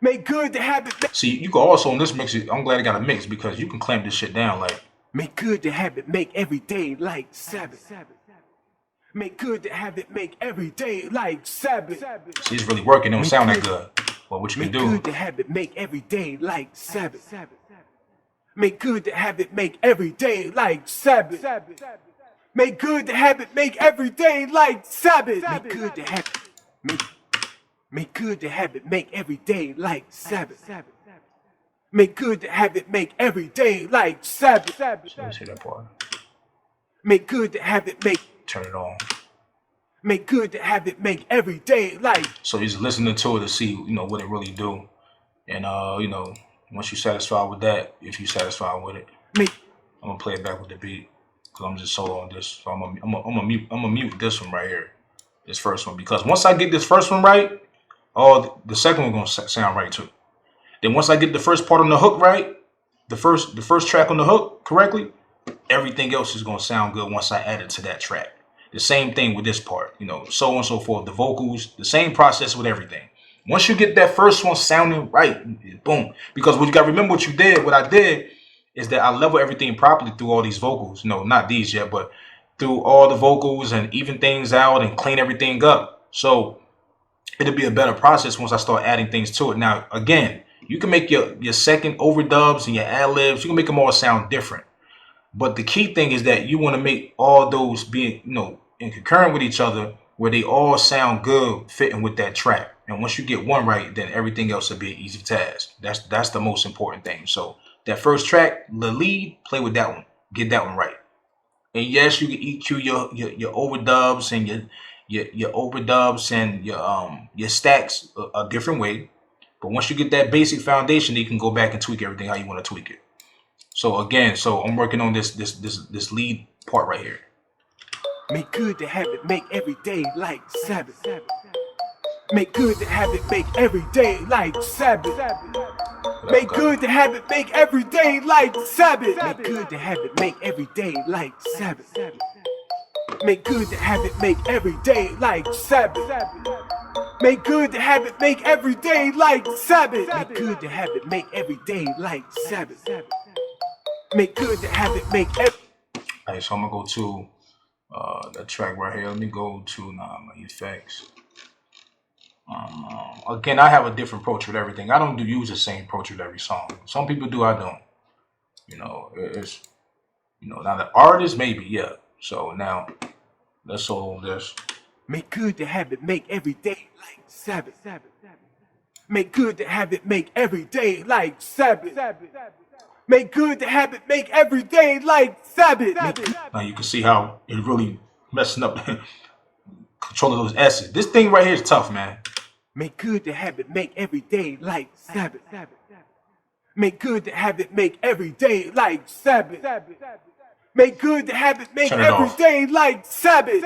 B: Make good the habit.
A: See, you can also on this mix. I'm glad I got a mix because you can clamp this shit down like.
B: Make good the habit. Make every day like Sabbath. Make good to have it make every day like Sabbath.
A: See, it's really working. It don't sound that good. But what you can do.
B: Make good to have it make every day like Sabbath. Make good to have it make every day like Sabbath. Make good to have it make every day like Sabbath. Make good to have make good to have it make every day like Sabbath. Make good to have it make every day like Sabbath.
A: Let's hear that part.
B: Make good to have it make.
A: Turn it on.
B: Make good to have it make every day like.
A: So he's listening to it to see, what it really do. And, once you're satisfied with that, if you're satisfied with it, I'm going to play it back with the beat. Because I'm just solo on this. So I'm gonna mute this one right here. This first one. Because once I get this first one right, the second one going to sound right too. Then once I get the first part on the hook right, the first track on the hook correctly, everything else is going to sound good once I add it to that track. The same thing with this part, so on and so forth. The vocals, the same process with everything. Once you get that first one sounding right, boom. Because what you got to remember what I did is that I level everything properly through all these vocals. No, not these yet, but through all the vocals and even things out and clean everything up. So it'll be a better process once I start adding things to it. Now, again, you can make your second overdubs and your ad-libs, you can make them all sound different. But the key thing is that you want to make all those be, in concurrent with each other, where they all sound good, fitting with that track. And once you get one right, then everything else will be an easy task. That's the most important thing. So that first track, the lead, play with that one, get that one right. And yes, you can EQ your overdubs and your overdubs and your stacks a different way. But once you get that basic foundation, you can go back and tweak everything how you want to tweak it. So again, I'm working on this lead part right here.
B: Make good to have it make every day like Sabbath. Make good to have it make every day like Sabbath. Make good to have it make every day like Sabbath. Make good to have it make every day like Sabbath. Make good to have it make every day like Sabbath. Make good to have it make every day like Sabbath. Make good to have it make every day like Sabbath. Make good to have it make every.
A: Alright, so I'm gonna go to that track right here. Let me go to my effects. Again, I have a different approach with everything. I don't use the same approach with every song. Some people do, I don't. It's now the artist maybe, yeah. So now let's solo this.
B: Make good to have it make every day like Sabbath. Make good to have it make every day like Sabbath. Make good to have it make every day like Sabbath.
A: Now you can see how it really messing up controlling those S's. This thing right here is tough, man.
B: Make good to have it make every day like Sabbath. Make good to have it make every day like Sabbath. Make good to have it make every day like Sabbath.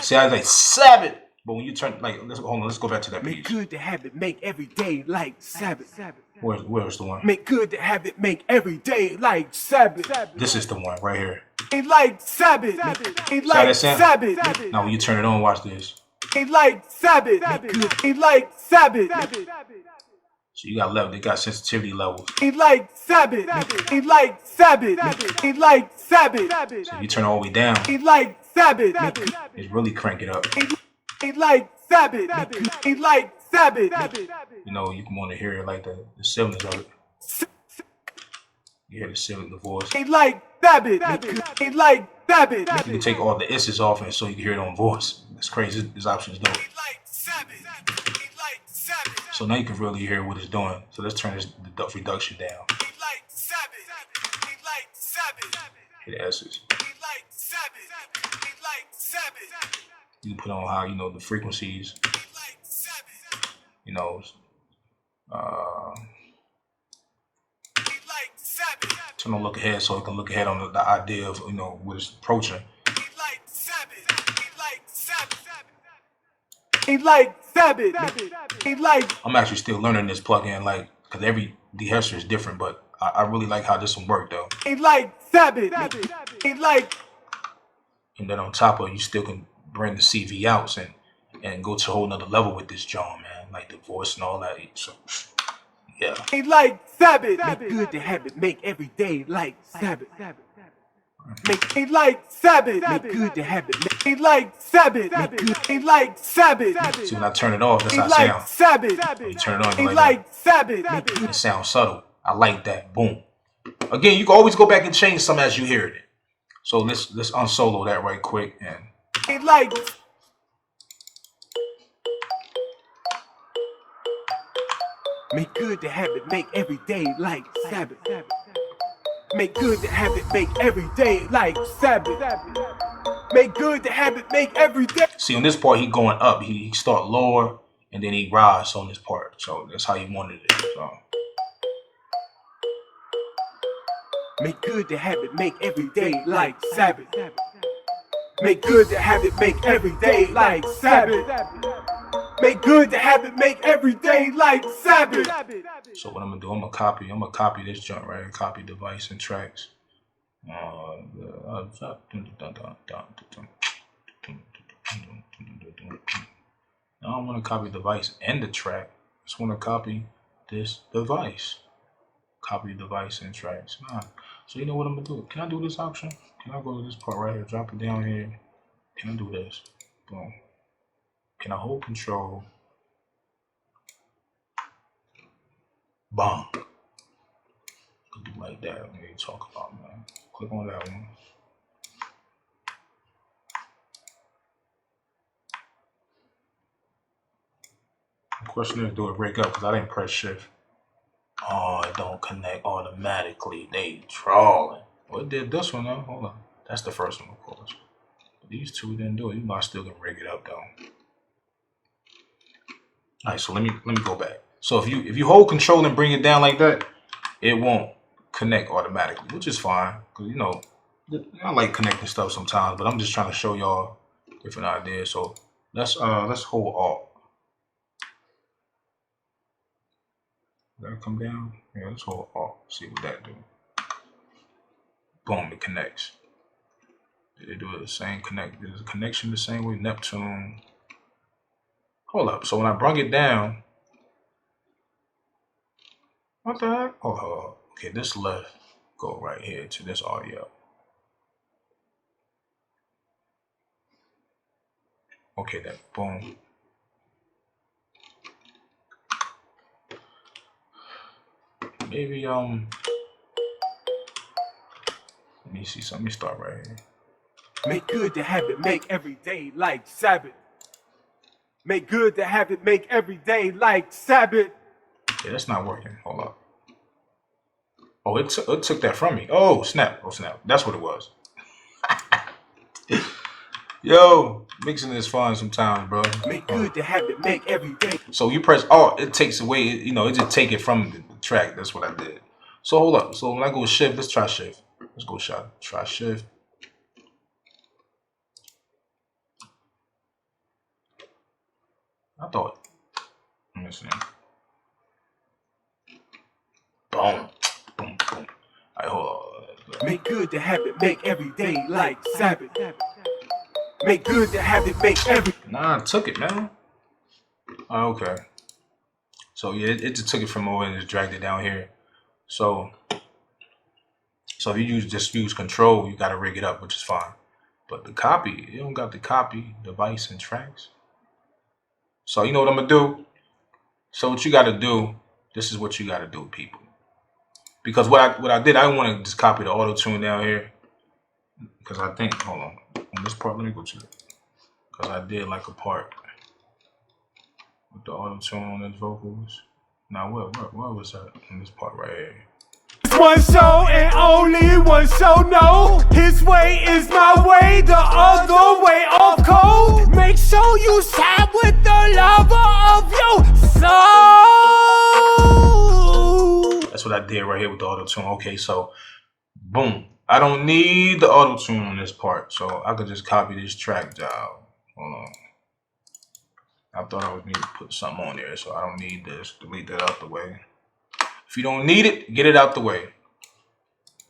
A: See, I was like Sabbath, but when you turn let's go back to that piece.
B: Make good to have it make every day like Sabbath.
A: Where's the one?
B: Make good to have it make every day like Sabbath.
A: This is the one right here.
B: Ain't like Sabbath. Ain't like Sabbath.
A: Now when you turn it on, watch this.
B: Ain't like Sabbath. Ain't like Sabbath.
A: So you got level. They got sensitivity levels.
B: Ain't like Sabbath. Ain't like Sabbath. Ain't like Sabbath.
A: So you turn it all the way down.
B: Ain't like Sabbath.
A: It's really crank it up.
B: Ain't like Sabbath. Ain't like Sabbath.
A: You can want to hear it like the siblings of it. You hear the sibling, the voice.
B: Ain't like Sabbath. Ain't like Sabbath.
A: You can take all the S's off and so you can hear it on voice. That's crazy. This option is dope. So now you can really hear what it's doing. So let's turn the reduction down. Hit the S's. You can put on how the frequencies. Turn on look ahead so it can look ahead on the idea of what it's approaching.
B: Ain't like Sabbath. Ain't like.
A: I'm actually still learning this plugin, because every deesser is different, but I really like how this one worked though.
B: Ain't like Sabbath. Ain't like.
A: And then on top of it, you still can bring the CV outs and go to a whole nother level with this John, man. Like the voice and all that. So Yeah.
B: Like Sabbath. Make good to have it. Make every day like Sabbath. Make it like Sabbath. Make good to have it. Make it like Sabbath. Make good like Sabbath.
A: See, when I turn it off, that's how it
B: Like
A: sounds.
B: Sabbath.
A: When you turn it on, you
B: Like Sabbath.
A: it sounds subtle. I like that. Boom. Again, you can always go back and change some as you hear it. So let's unsolo that right quick and
B: like. Make good to have it. Make every day like Sabbath. Make good to have it. Make every day like Sabbath. Make good to have it. Make every day.
A: See, on this part, he going up. He start lower and then he rise on this part. So that's how he wanted it. So.
B: Make good to have it. Make every day like Sabbath. Make good to have it. Make every day like Sabbath. Make good to have it. Make every day like Sabbath.
A: So what I'm gonna do? I'm gonna copy this joint right here. Copy device and tracks. Now I don't want to copy device and the track. I just want to copy this device. Copy device and tracks. So you know what I'm gonna do? Can I do this option? Can I go to this part right here? Drop it down here. Can I do this? Boom. Can I hold control? Boom. Do like that. What are you talking about, man? Click on that one. The question is, do it break up? Because I didn't press shift. Oh, it don't connect automatically. They trolling. Well, it did this one though. Hold on. That's the first one, of course. But these two didn't do it. You know, I still can rig it up though. All right, so let me go back. So if you hold control and bring it down like that, it won't connect automatically, which is fine. Cause you know, I like connecting stuff sometimes, but I'm just trying to show y'all different ideas. So let's hold Alt. Did that come down? Yeah, let's hold Alt. See what that do. Boom, it connects. Did it do it the same connect? Is the connection the same way? Neptune. Hold up. So when I bring it down, what the heck? Oh, okay. This left go right here to this audio. Okay, then boom. Maybe let me see something. Let me start right here.
B: Make good to have it. Make every day like Sabbath. Make good to have it. Make every day like Sabbath.
A: Yeah, that's not working. Hold up. Oh, it took that from me. Oh, snap. Oh, snap. That's what it was. Yo, mixing is fun sometimes, bro.
B: Make good to have it. Make every day.
A: So you press Alt, it takes away, you know, it just take it from the track. That's what I did. So hold up. So when I go shift, let's try shift. Let's go try shift. I thought. Let me see. Boom. Boom. Boom. All right, hold on.
B: Make good to have it. Make every day like Sabbath. Make good to have it. Make every.
A: Nah, I took it, man. Oh, okay. So yeah, it just took it from over and just dragged it down here. So if you just use control, you gotta rig it up, which is fine. But the copy, you don't got the copy device and tracks. So you know what I'm gonna do? So what you gotta do, this is what you gotta do, people. Because what I did, I didn't want to just copy the auto tune down here. Because I think, hold on this part, let me go to it. Because I did like a part with the auto tune on his vocals. Now what was that in this part right here?
B: One show and only one show, no. His way is my way, the other way off cold. Make sure you side with the lover of your soul.
A: That's what I did right here with the auto tune. Okay, so boom. I don't need the auto tune on this part, so I could just copy this track down. Hold on. I thought I would need to put something on there, so I don't need this. Delete that out the way. If you don't need it, get it out the way.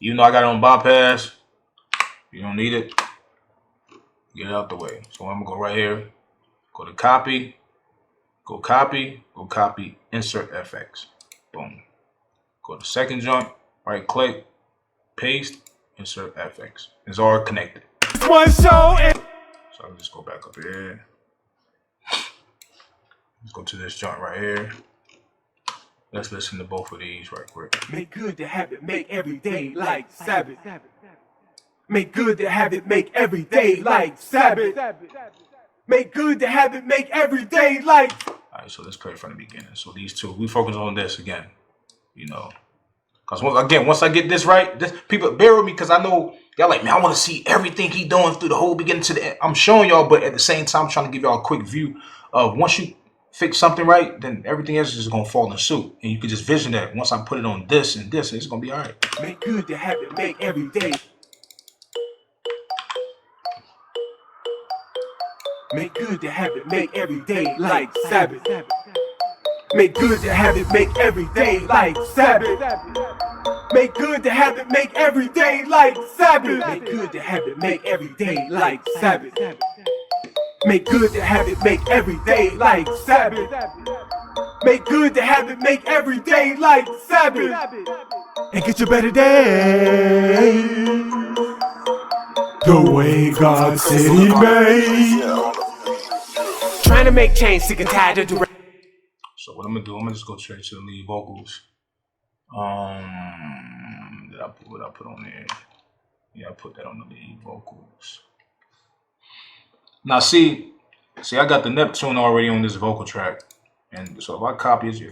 A: Even though I got it on bypass, you don't need it, get it out the way. So I'm gonna go right here, go to copy, go copy, insert FX. Boom. Go to second joint, right click, paste, insert FX. It's all connected.
B: One show and
A: So I'll just go back up here. Let's go to this joint right here. Let's listen to both of these right quick.
B: make good to have it, make every day like Sabbath. Make good to have it, make every day like Sabbath. Make good to have it, make every day like.
A: Alright, so let's play from the beginning. So these two, we focus on this again. You know. Because once I get this right, people bear with me because I know y'all like, man, I want to see everything he doing through the whole beginning to the end. I'm showing y'all, but at the same time, I'm trying to give y'all a quick view of once you fix something right, then everything else is going to fall in suit. And you can just vision that once I put it on this and this, it's going to be all right.
B: Make good to have it, make every day. Make good to have it, make every day like Sabbath. Make good to have it, make every day like Sabbath. Make good to have it, make every day like Sabbath. Make good to have it, make every day like Sabbath. Make good to have it, make every day like Sabbath. Make good to have it, make every day like Sabbath. And get your better day the way God said He made. Trying to make change, sick and tired of the.
A: So what I'm gonna do, I'm gonna just go straight to the lead vocals. What I put on there? Yeah, I put that on the lead vocals. Now see, I got the Neptune already on this vocal track, and so if I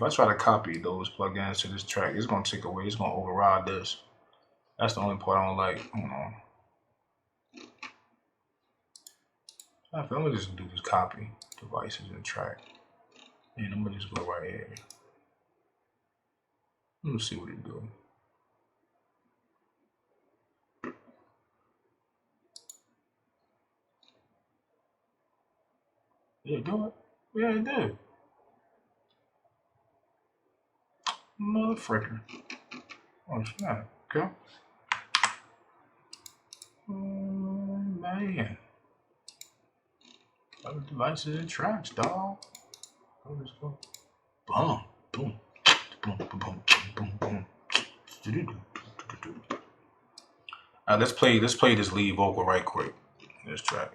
A: try to copy those plugins to this track, it's gonna take away, it's gonna override this. That's the only part I don't like. I don't know. I'm gonna just do this copy devices in the track, and I'm gonna just go right here. Let's see what it do. Yeah, do it. Yeah, it did. Motherfucker. Oh, snap. Okay. Oh, man. Other devices and tracks, dog. Oh, let's go. Boom. Boom. Boom, boom, boom, boom, boom. Let's play this lead vocal right quick. This track.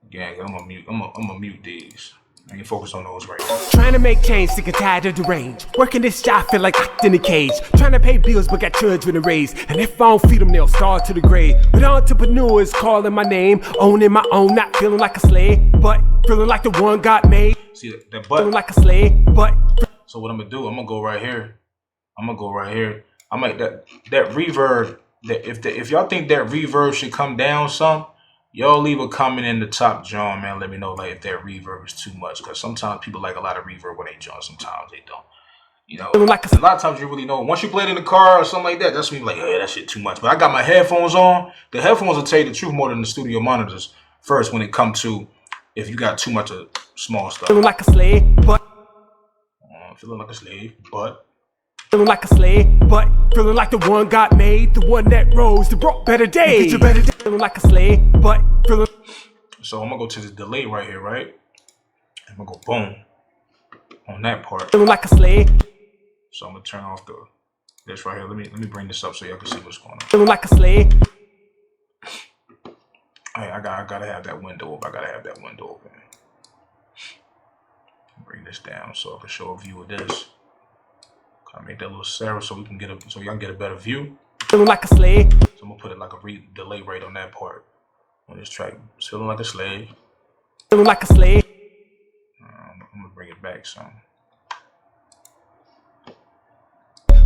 A: Gang, I'm gonna mute these. I can focus on those right now.
B: Trying to make change, sick and tired of the range. Working this job, feel like locked in a cage. Trying to pay bills, but got children to raise. And if I don't feed them, they'll starve to the grave. But entrepreneurs calling my name, owning my own, not feeling like a slave, but feeling like the one God made.
A: See that but?
B: Feeling like a slave, but.
A: So what I'm gonna do? I'm gonna go right here. I might that reverb. That if y'all think that reverb should come down some, y'all leave a comment in the top, John, man. Let me know like if that reverb is too much, because sometimes people like a lot of reverb when they join. Sometimes they don't. You know, a lot of times you really know. Once you play it in the car or something like that, that's when you're like, hey, that shit too much. But I got my headphones on. The headphones will tell you the truth more than the studio monitors first when it comes to if you got too much of small stuff.
B: Feeling like a slave, but.
A: Feeling like a slave, but.
B: Feeling like a slave, but feeling like the one God made, the one that rose, that brought better days. Get your better day. Feeling like a slave, but feeling.
A: So I'm gonna go to this delay right here, right? I'm gonna go boom on that part.
B: Feeling like a slave.
A: So I'm gonna turn off this right here. Let me bring this up so y'all can see what's going on.
B: Feeling like a slave.
A: Hey, I gotta have that window open. Bring this down so I can show a view of this. Kind of make that little Sarah so y'all can get a better view.
B: Feeling like a slave.
A: So I'm gonna put it like a delay rate on that part on this track. It's feeling like a slave.
B: Feeling like a slave.
A: I'm gonna bring it back some.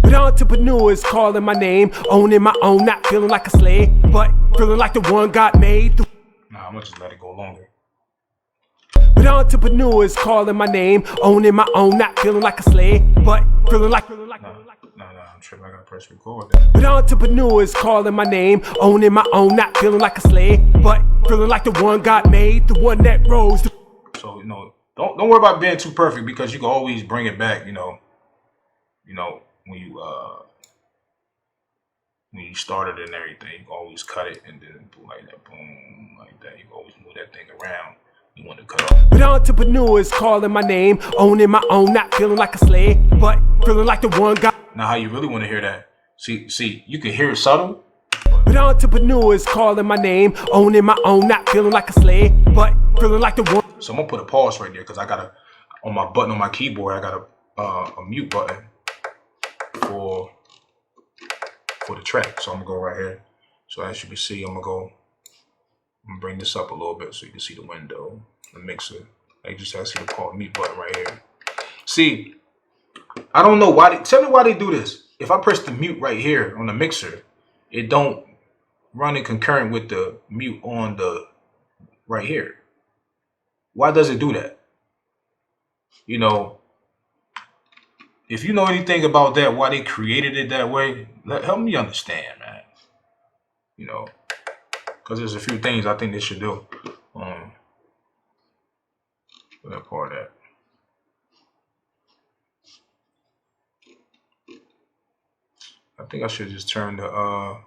B: But entrepreneurs calling my name, owning my own, not feeling like a slave, but feeling like the one God made.
A: Nah, I'm gonna just let it go longer.
B: But entrepreneurs calling my name, owning my own, not feeling like a slave, but feeling like.
A: Nah, I'm tripping. I gotta press record.
B: But entrepreneurs calling my name, owning my own, not feeling like a slave, but feeling like the one God made, the one that rose.
A: So don't worry about being too perfect because you can always bring it back. You know when you started and everything, you can always cut it and then like that, boom, like that. You can always move that thing around. You want to cut off.
B: But entrepreneurs calling my name, owning my own, not feeling like a slave, but feeling like the one guy.
A: Now, how you really want to hear that? See, you can hear it subtle.
B: But entrepreneurs calling my name, owning my own, not feeling like a slave, but feeling like the one.
A: So I'm gonna put a pause right there because I got on my button on my keyboard. I got a mute button for the track. So I'm gonna go right here. So as you can see, I'm gonna bring this up a little bit so you can see the window, the mixer. I just have to see the pause mute button right here. See, I don't know why. Tell me why they do this. If I press the mute right here on the mixer, it don't run in concurrent with the mute on the right here. Why does it do that? You know, if you know anything about that, why they created it that way, help me understand, man. You know, because there's a few things I think they should do. For that part of that. I think I should just turn the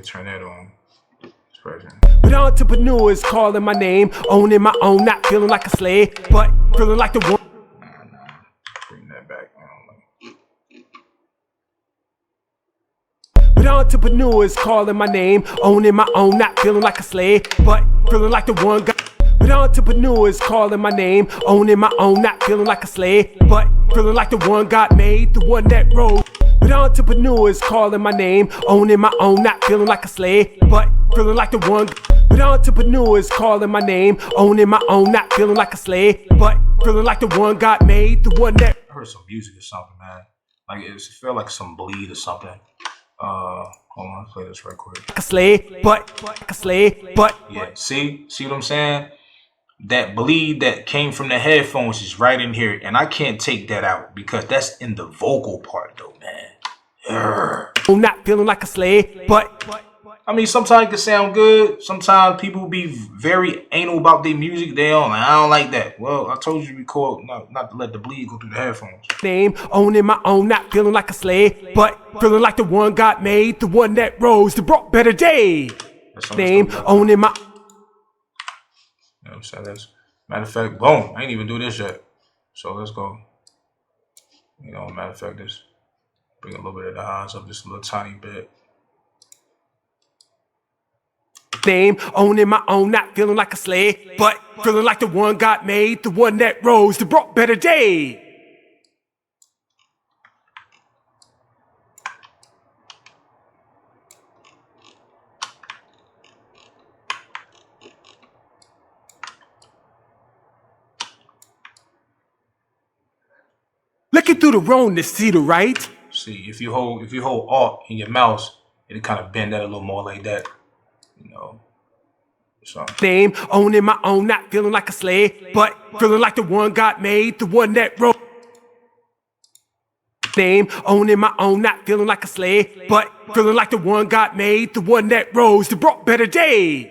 A: turn that on.
B: But entrepreneurs calling my name, owning my own, not feeling like a slave, but feeling like the one.
A: Nah. Bring that back.
B: But entrepreneurs calling my name, owning my own, not feeling like a slave, but feeling like the one guy. But entrepreneurs calling my name, owning my own, not feeling like a slave, but feeling like the one God made, the one that rose. But entrepreneurs calling my name, owning my own, not feeling like a slave, but feeling like the one. But entrepreneurs calling my name, owning my own, not feeling like a slave, but feeling like the one God made, the one that.
A: I heard some music or something, man. Like it felt like some bleed or something. Hold on, let's play this right quick.
B: Like a slave, but.
A: Yeah, see what I'm saying? That bleed that came from the headphones is right in here, and I can't take that out because that's in the vocal part, though, man.
B: I'm not feeling like a slave, but.
A: I mean, sometimes it can sound good. Sometimes people be very anal about their music. I don't like that. Well, I told you to record, not to let the bleed go through the headphones.
B: Name, owning my own, not feeling like a slave, but feeling like the one God made, the one that rose, that brought better day. Name, owning my.
A: You know what I'm saying? That's, matter of fact, boom, I ain't even do this yet. So let's go. You know, matter of fact, just bring a little bit of the highs up just a little tiny bit.
B: Name, owning my own, not feeling like a slave, but feeling like the one God made, the one that rose, that brought better day. Looking through the road to see the right.
A: See, if you hold Alt in your mouse, it'll kind of bend that a little more like that. You know. So.
B: Name, owning my own, not feeling like a slave, but feeling like the one God made, the one that rose. Name, owning my own, not feeling like a slave, but feeling like the one God made, the one that rose, that brought better day.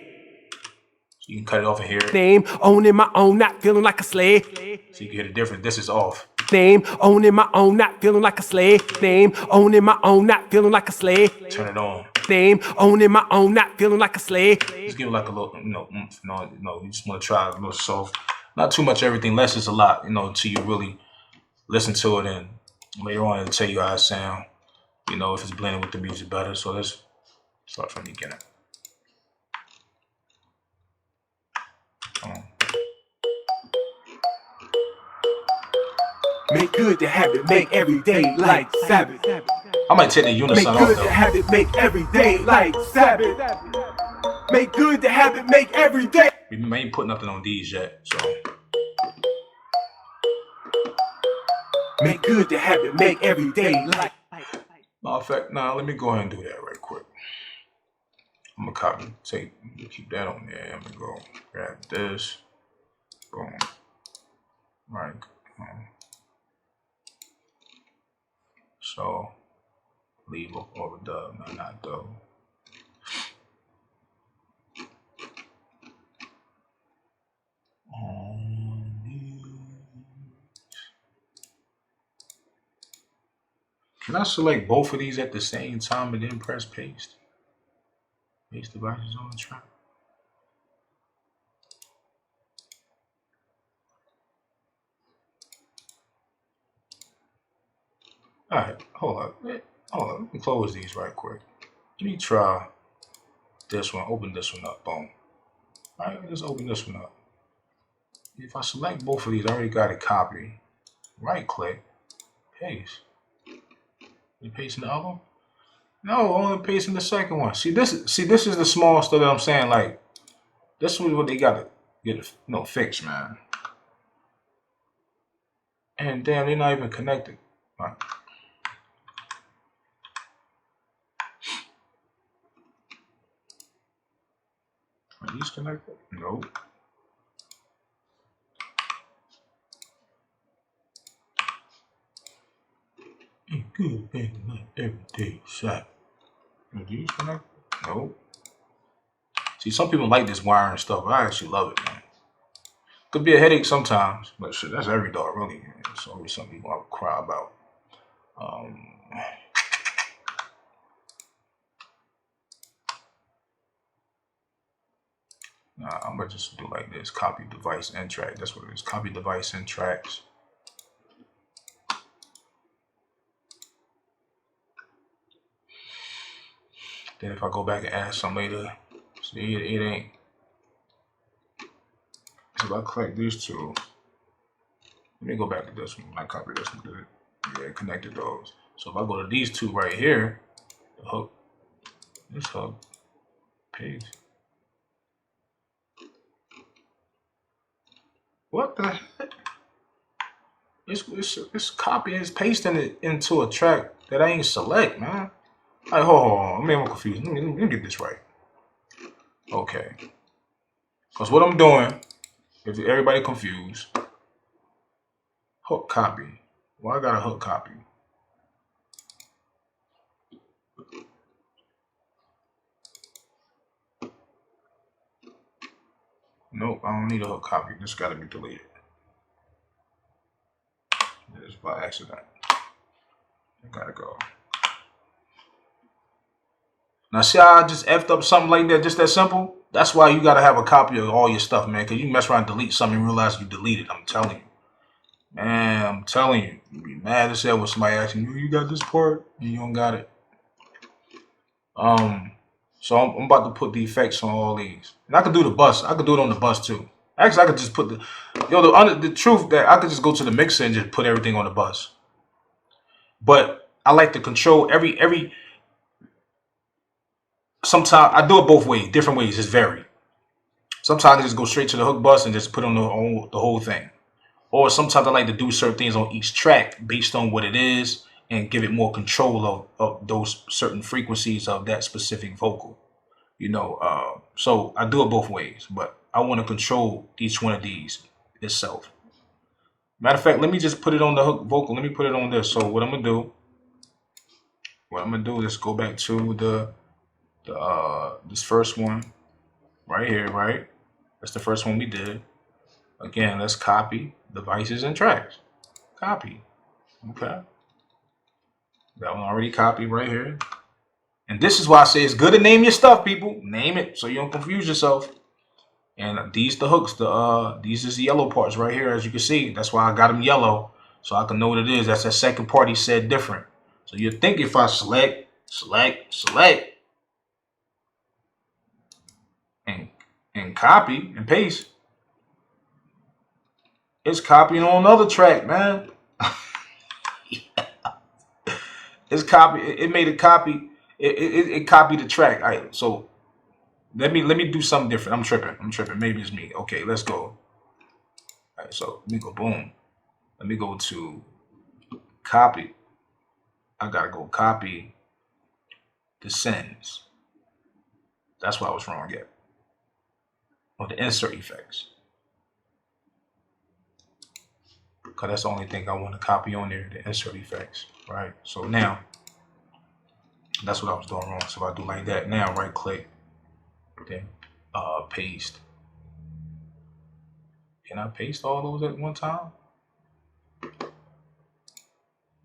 A: So you can cut it off in here.
B: Name, owning my own, not feeling like a slave.
A: So you can hear the difference. This is off.
B: Name, owning my own, not feeling like a slave. Name, owning my own, not feeling like a slave.
A: Turn it on.
B: Name, owning my own, not feeling like a slave.
A: Just give it like a little, no, you just want to try a little soft. Not too much everything, less is a lot, until you really listen to it, and later on it'll tell you how it sound, if it's blending with the music better. So let's start from the beginning.
B: Make good to have it, make every day like Sabbath.
A: I might take the unison off though.
B: Make good to have it, make every day like Sabbath. Make good to have it, make every day.
A: We ain't put nothing on these yet, so.
B: Make good to have it, make every day like.
A: Matter of fact, let me go ahead and do that right quick. I'm gonna keep that on there. I'm gonna go grab this. Boom. Right. So leave overdub, not dub. Can I select both of these at the same time and then press paste? Paste devices on the track. All right, hold up. Let me close these right quick. Let me try this one. Open this one up. Boom. All right, let's open this one up. If I select both of these, I already got it copied. Right click, paste. You pasting the other one? No, only pasting the second one. See, this is the small stuff that I'm saying. Like, this is what they got to get fixed, man. And damn, they're not even connected. Right. Are these connected? Nope. Ain't good, baby, like every day shot. Are these connected? Nope. See, some people like this wiring stuff, but I actually love it, man. Could be a headache sometimes, but shit, that's every dog, really. It's always something you want to cry about. Nah, I'm gonna just do like this: copy device and track. That's what it is. Copy device and tracks. Then if I go back and add some later, see, it ain't. If I click these two, let me go back to this one. I copy this one. Yeah, connected those. So if I go to these two right here, the hook, this hook, paste. What the heck? It's copying, it's pasting it into a track that I ain't select, man. Like, hold on. I'm confused. Let me get this right. Okay. Because what I'm doing, if everybody confused, hook copy. Well, I got a hook copy. Nope, I don't need a hook copy. This got to be deleted. It's by accident. I gotta go. Now, see how I just effed up something like that, just that simple? That's why you gotta have a copy of all your stuff, man, because you mess around and delete something and realize you deleted it. I'm telling you. Man, I'm telling you. You'd be mad as hell when somebody asks you got this part? And you don't got it. So I'm about to put the effects on all these. And I could do the bus. I could do it on the bus, too. Actually, I could just put the truth that I could just go to the mixer and just put everything on the bus. But I like to control every sometimes I do it both ways, different ways. It's varied. Sometimes I just go straight to the hook bus and just put on the whole thing. Or sometimes I like to do certain things on each track based on what it is and give it more control of those certain frequencies of that specific vocal. So I do it both ways, but I want to control each one of these itself. Matter of fact, let me just put it on the hook vocal. Let me put it on this. So what I'm gonna do is go back to this first one right here, right? That's the first one we did. Again, let's copy devices and tracks. Copy. Okay. That one already copied right here. And this is why I say it's good to name your stuff, people. Name it so you don't confuse yourself. And these the hooks. These is the yellow parts right here, as you can see. That's why I got them yellow, so I can know what it is. That's that second part he said different. So you think if I select, and copy and paste, it's copying on another track, man. It's copy. It made a copy. It copied the track. All right, so let me do something different. I'm tripping. Maybe it's me. Okay, let's go. All right, so let me go. Boom. Let me go to copy. I gotta go copy the sends. That's why I was wrong yet. Or the insert effects. Because that's the only thing I want to copy on there, the insert effects, right? So now, that's what I was doing wrong. So if I do like that, now right click, then paste. Can I paste all those at one time?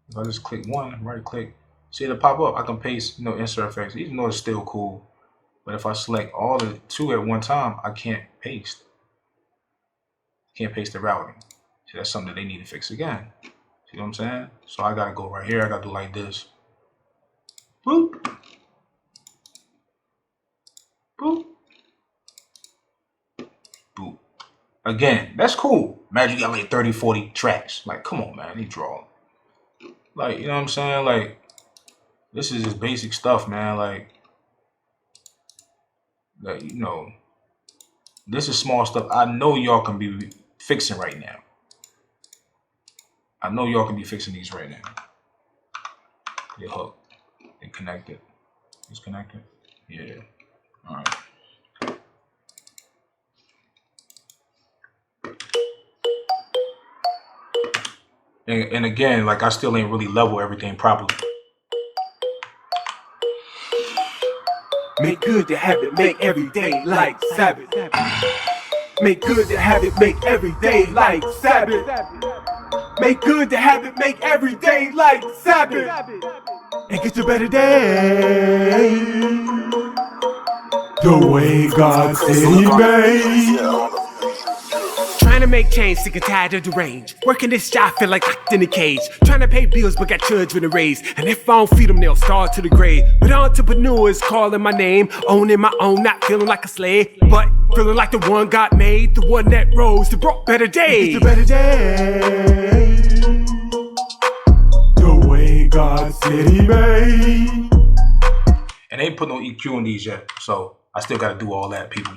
A: If I just click one, right click, see it'll pop up. I can paste, insert effects, even though it's still cool. But if I select all the two at one time, I can't paste. Can't paste the routing. See, that's something that they need to fix again. You know what I'm saying? So I gotta go right here. I gotta do like this. Boop. Boop. Boop. Again, that's cool. Imagine you got like 30, 40 tracks. Like, come on, man. You draw. Like, you know what I'm saying? Like, this is just basic stuff, man. Like, you know, this is small stuff I know y'all can be fixing right now. I know y'all can be fixing these right now. They hook. They connected. It's connected. Yeah. All right. And again, like I still ain't really level everything properly.
B: Make good to have it, make every day like Sabbath. Make good to have it, make every day like Sabbath. Make good to have it, make every day like Sabbath. And get your better day the way God said He made. Trying to make change, sick and tired of the range. Working this job, feel like locked in a cage. Trying to pay bills, but got children to raise. And if I don't feed them, they'll starve to the grave. But entrepreneurs calling my name, owning my own, not feeling like a slave, but feeling like the one God made, the one that rose to brought better days. It's a better day, the way God said He made.
A: And they ain't put no EQ in these yet, so I still got to do all that, people.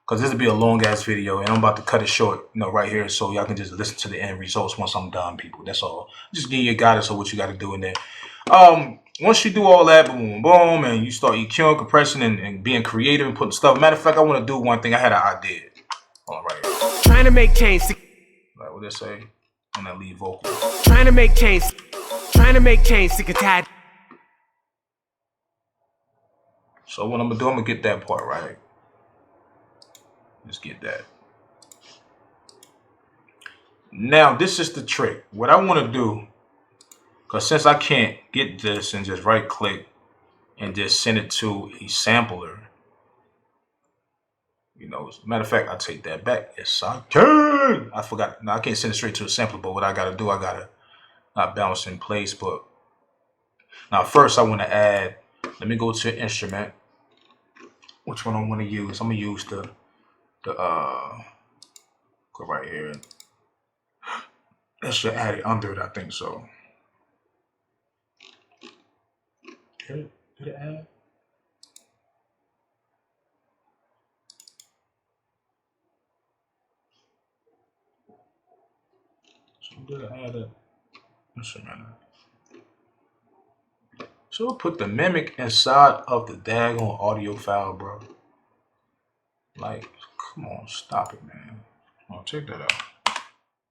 A: Because this will be a long ass video, and I'm about to cut it short, you know, right here, so y'all can just listen to the end results once I'm done, people. That's all. Just give you a guidance of what you got to do in there. Once you do all that, boom, boom, and you start EQing, compressing, and being creative and putting stuff. Matter of fact, I want to do one thing. I had an idea. All right.
B: Trying to make change.
A: Like what they say on that lead vocal.
B: Trying to make change. Trying to make change. Sick and tired.
A: So what I'm gonna do, I'm gonna get that part right. Let's get that. Now, this is the trick. What I want to do, because since I can't get this and just right click and just send it to a sampler, you know, as a matter of fact, I'll take that back. Yes, I can. I forgot. No, I can't send it straight to a sampler, but what I got to do, I got to not bounce in place. But now, first, I want to add, let me go to instrument. Which one I want to use? I'm going to use the go right here. That should add it under it, I think so. Did it add? So did it add it? So we'll put the mimic inside of the daggone audio file, bro. Like, come on, stop it, man. Come on, check that out.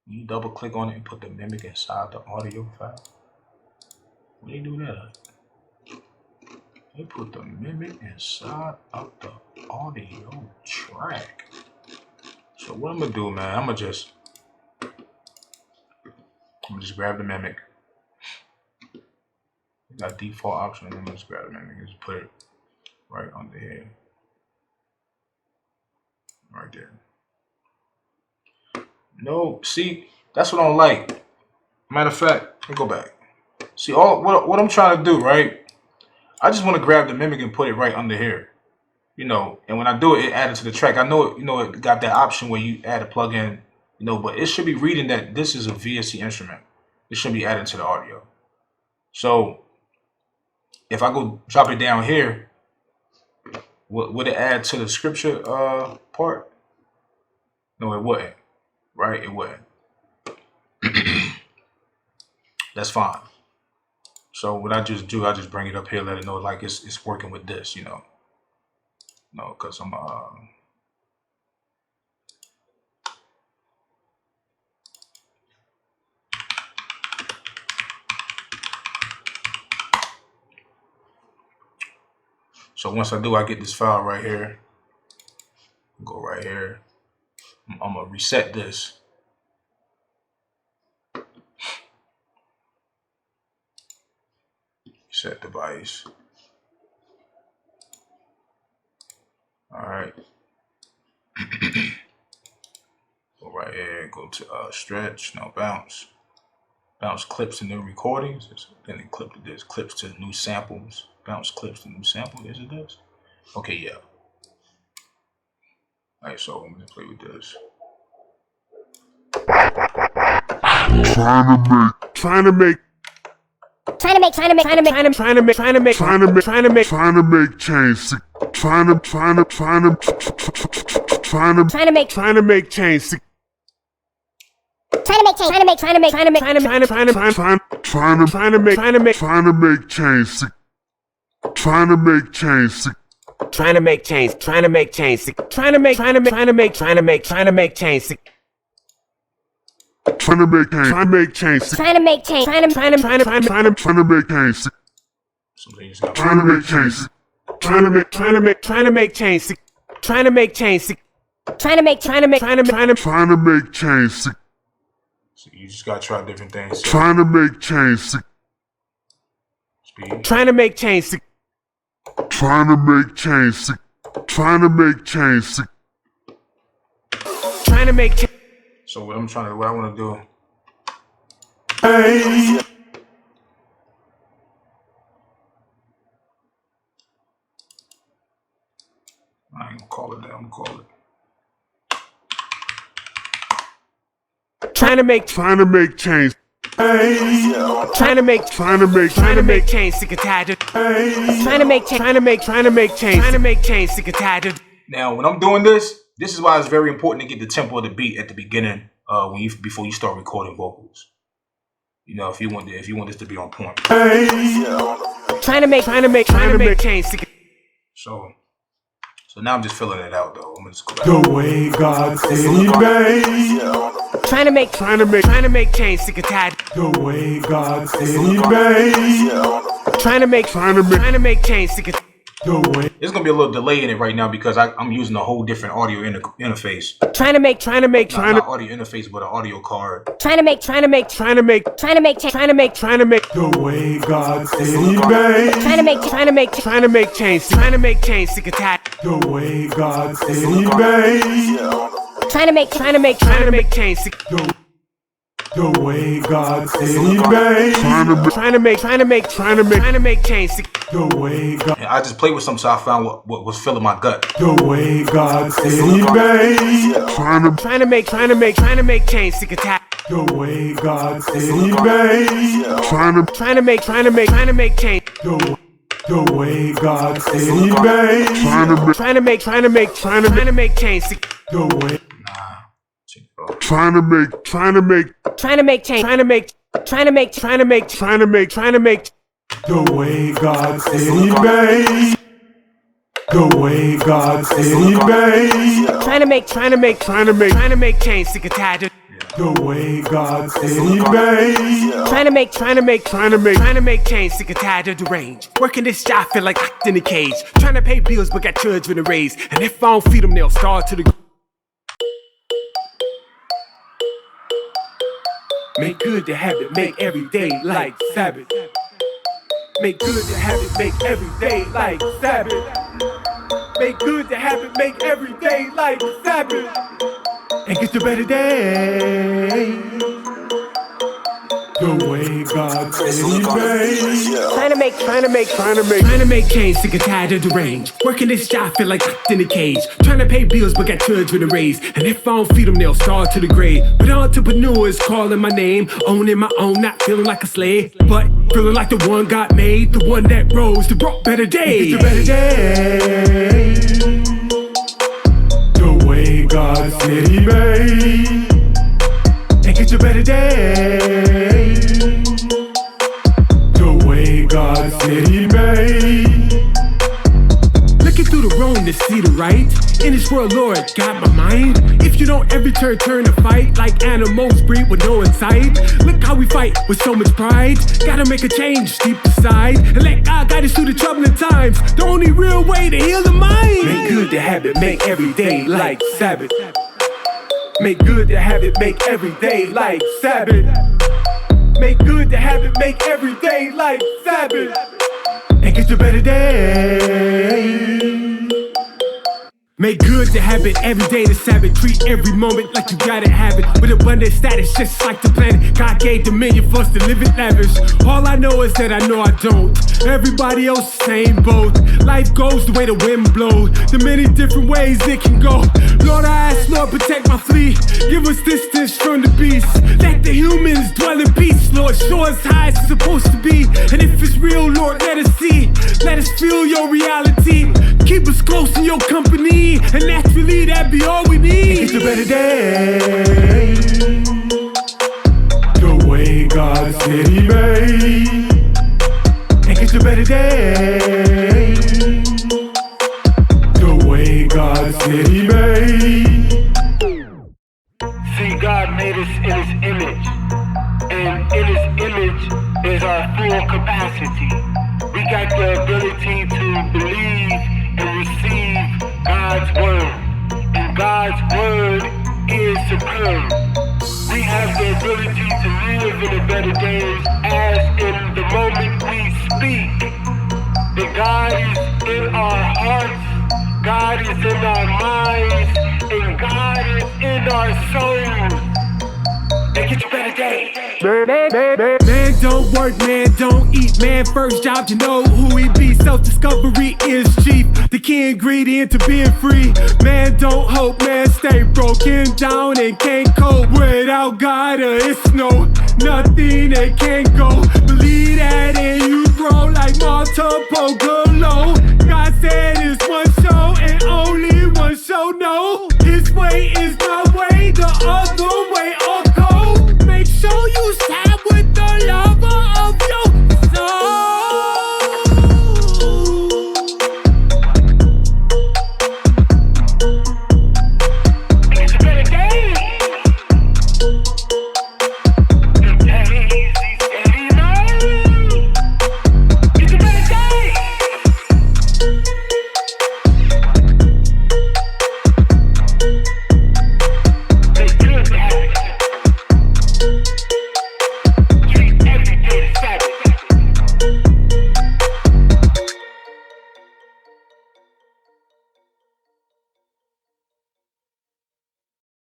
A: You double click on it and put the mimic inside the audio file. When they do that, they put the mimic inside of the audio track. So what I'm gonna do, man, I'm gonna just grab the mimic. Got default option, and let's grab the mimic and just put it right under here. Right there. No, see, that's what I don't like. Matter of fact, let me go back. See, what I'm trying to do, right? I just want to grab the mimic and put it right under here. You know, and when I do it, it added to the track. I know, you know, it got that option where you add a plugin, you know, but it should be reading that this is a VST instrument. It should be added to the audio. So if I go drop it down here, would it add to the scripture part? No, it wouldn't. Right? It wouldn't. That's fine. So what I just do, I just bring it up here, let it know like it's working with this, you know. No, because I'm so once I do, I get this file right here. Go right here. I'm gonna reset this. Set device. All right. Go right here. Go to stretch. No bounce. Bounce clips to new recordings. Then it clip to this. Clips to new samples. Bounce clips to new samples. Is it this? Okay, yeah. Alright, so I'm gonna play with this.
B: Trying to make change. Trying to make change.
A: So you just gotta try different things.
B: Trying to make change.
A: Speed.
B: Trying to make change. Trying to make change. Trying to make change. Trying to make change.
A: So what I want to do.
B: Hey.
A: I ain't gonna call it that. I'm gonna call it.
B: Trying to make change. Hey. Trying to make change. Sick and tired. Hey. Trying to make change. Sick and tired.
A: Now, when I'm doing this is why it's very important to get the tempo of the beat at the beginning, before you start recording vocals. You know, if you want this to be on point.
B: Hey. Trying to make change.
A: So now I'm just filling it out though. I'm gonna just
B: the way God said He made. Trying to make change. Sick and tired. The way God said He made. Trying to make change. Sick and
A: There's gonna be a little delay in it right now because I'm using a whole different audio interface.
B: Trying to make
A: not audio interface, but an audio card.
B: Trying to make the way God said He made. Trying to make change. Sick and tired. The way God said He made. Trying to make change. The way God said He made. Trying to make change. The way God.
A: And I just played with something, so I found what was filling my gut.
B: The way God said He made. Trying to make change. Sick and tired. The way God said He made. Trying to make change. The way God said He made. Trying to make change. The way. Trying to make the way God said He made. The way God said He made. Trying to make change. Sick and tired. The way God said He made. Trying to make change. Sick and tired of the range. Working this job feel like locked in a cage. Trying to pay bills but got children to raise. And if I don't feed them, they'll starve to the. Make good the habit, make every day like Sabbath. Make good the habit, make every day like Sabbath. Make good the habit, make every day like Sabbath. And get to better days. The way God said He made. Trying to make change, sick and tired of the range. Working this job feel like locked in a cage. Trying to pay bills but got children to raise. And if I don't feed them, they'll starve to the grave. But entrepreneurs calling my name, owning my own, not feeling like a slave, but feeling like the one God made, the one that rose to brought better days. The better days. The way God said He made. And get your better days. The way God said He made. Looking through the wrong to see the right. In this world, Lord, got my mind. If you don't every turn to fight like animals breed with no insight. Look how we fight with so much pride. Gotta make a change deep inside and let God guide us through the troubling times. The only real way to heal the mind. Make good the habit, make every day like Sabbath. Make good the habit, make every day like Sabbath. Make good the habit, make every day like Sabbath. And get your better days. Make good the habit, every day the Sabbath. Treat every moment like you gotta have it. With abundant status, just like the planet. God gave dominion for us to live it lavish. All I know is that I know I don't. Everybody else, same boat. Life goes the way the wind blows. The many different ways it can go. Lord, I ask, Lord, protect my fleet. Give us distance from the beast. Let the humans dwell in peace, Lord. Show us how it's supposed to be. And if it's real, Lord, let us see. Let us feel your reality. Keep us close in your company. And naturally, that be all we need. It's a better day. The way God said He made. And it's a better day. The way God said He made.
D: See, God made us in His image. And in His image is our full capacity. We got the ability to believe and receive God's word, and God's word is supreme. We have the ability to live in the better days as in the moment we speak. That God is in our hearts, God is in our minds, and God is in our souls. Make it a better day.
B: Man don't work, man don't eat. Man first job to know who he be. Self-discovery is chief, the key ingredient to being free. Man don't hope, man stay broken down and can't cope. Without God, it's nothing that can't go. Believe that and you grow like multiple glow. God said it's one show and only one show. No, His way is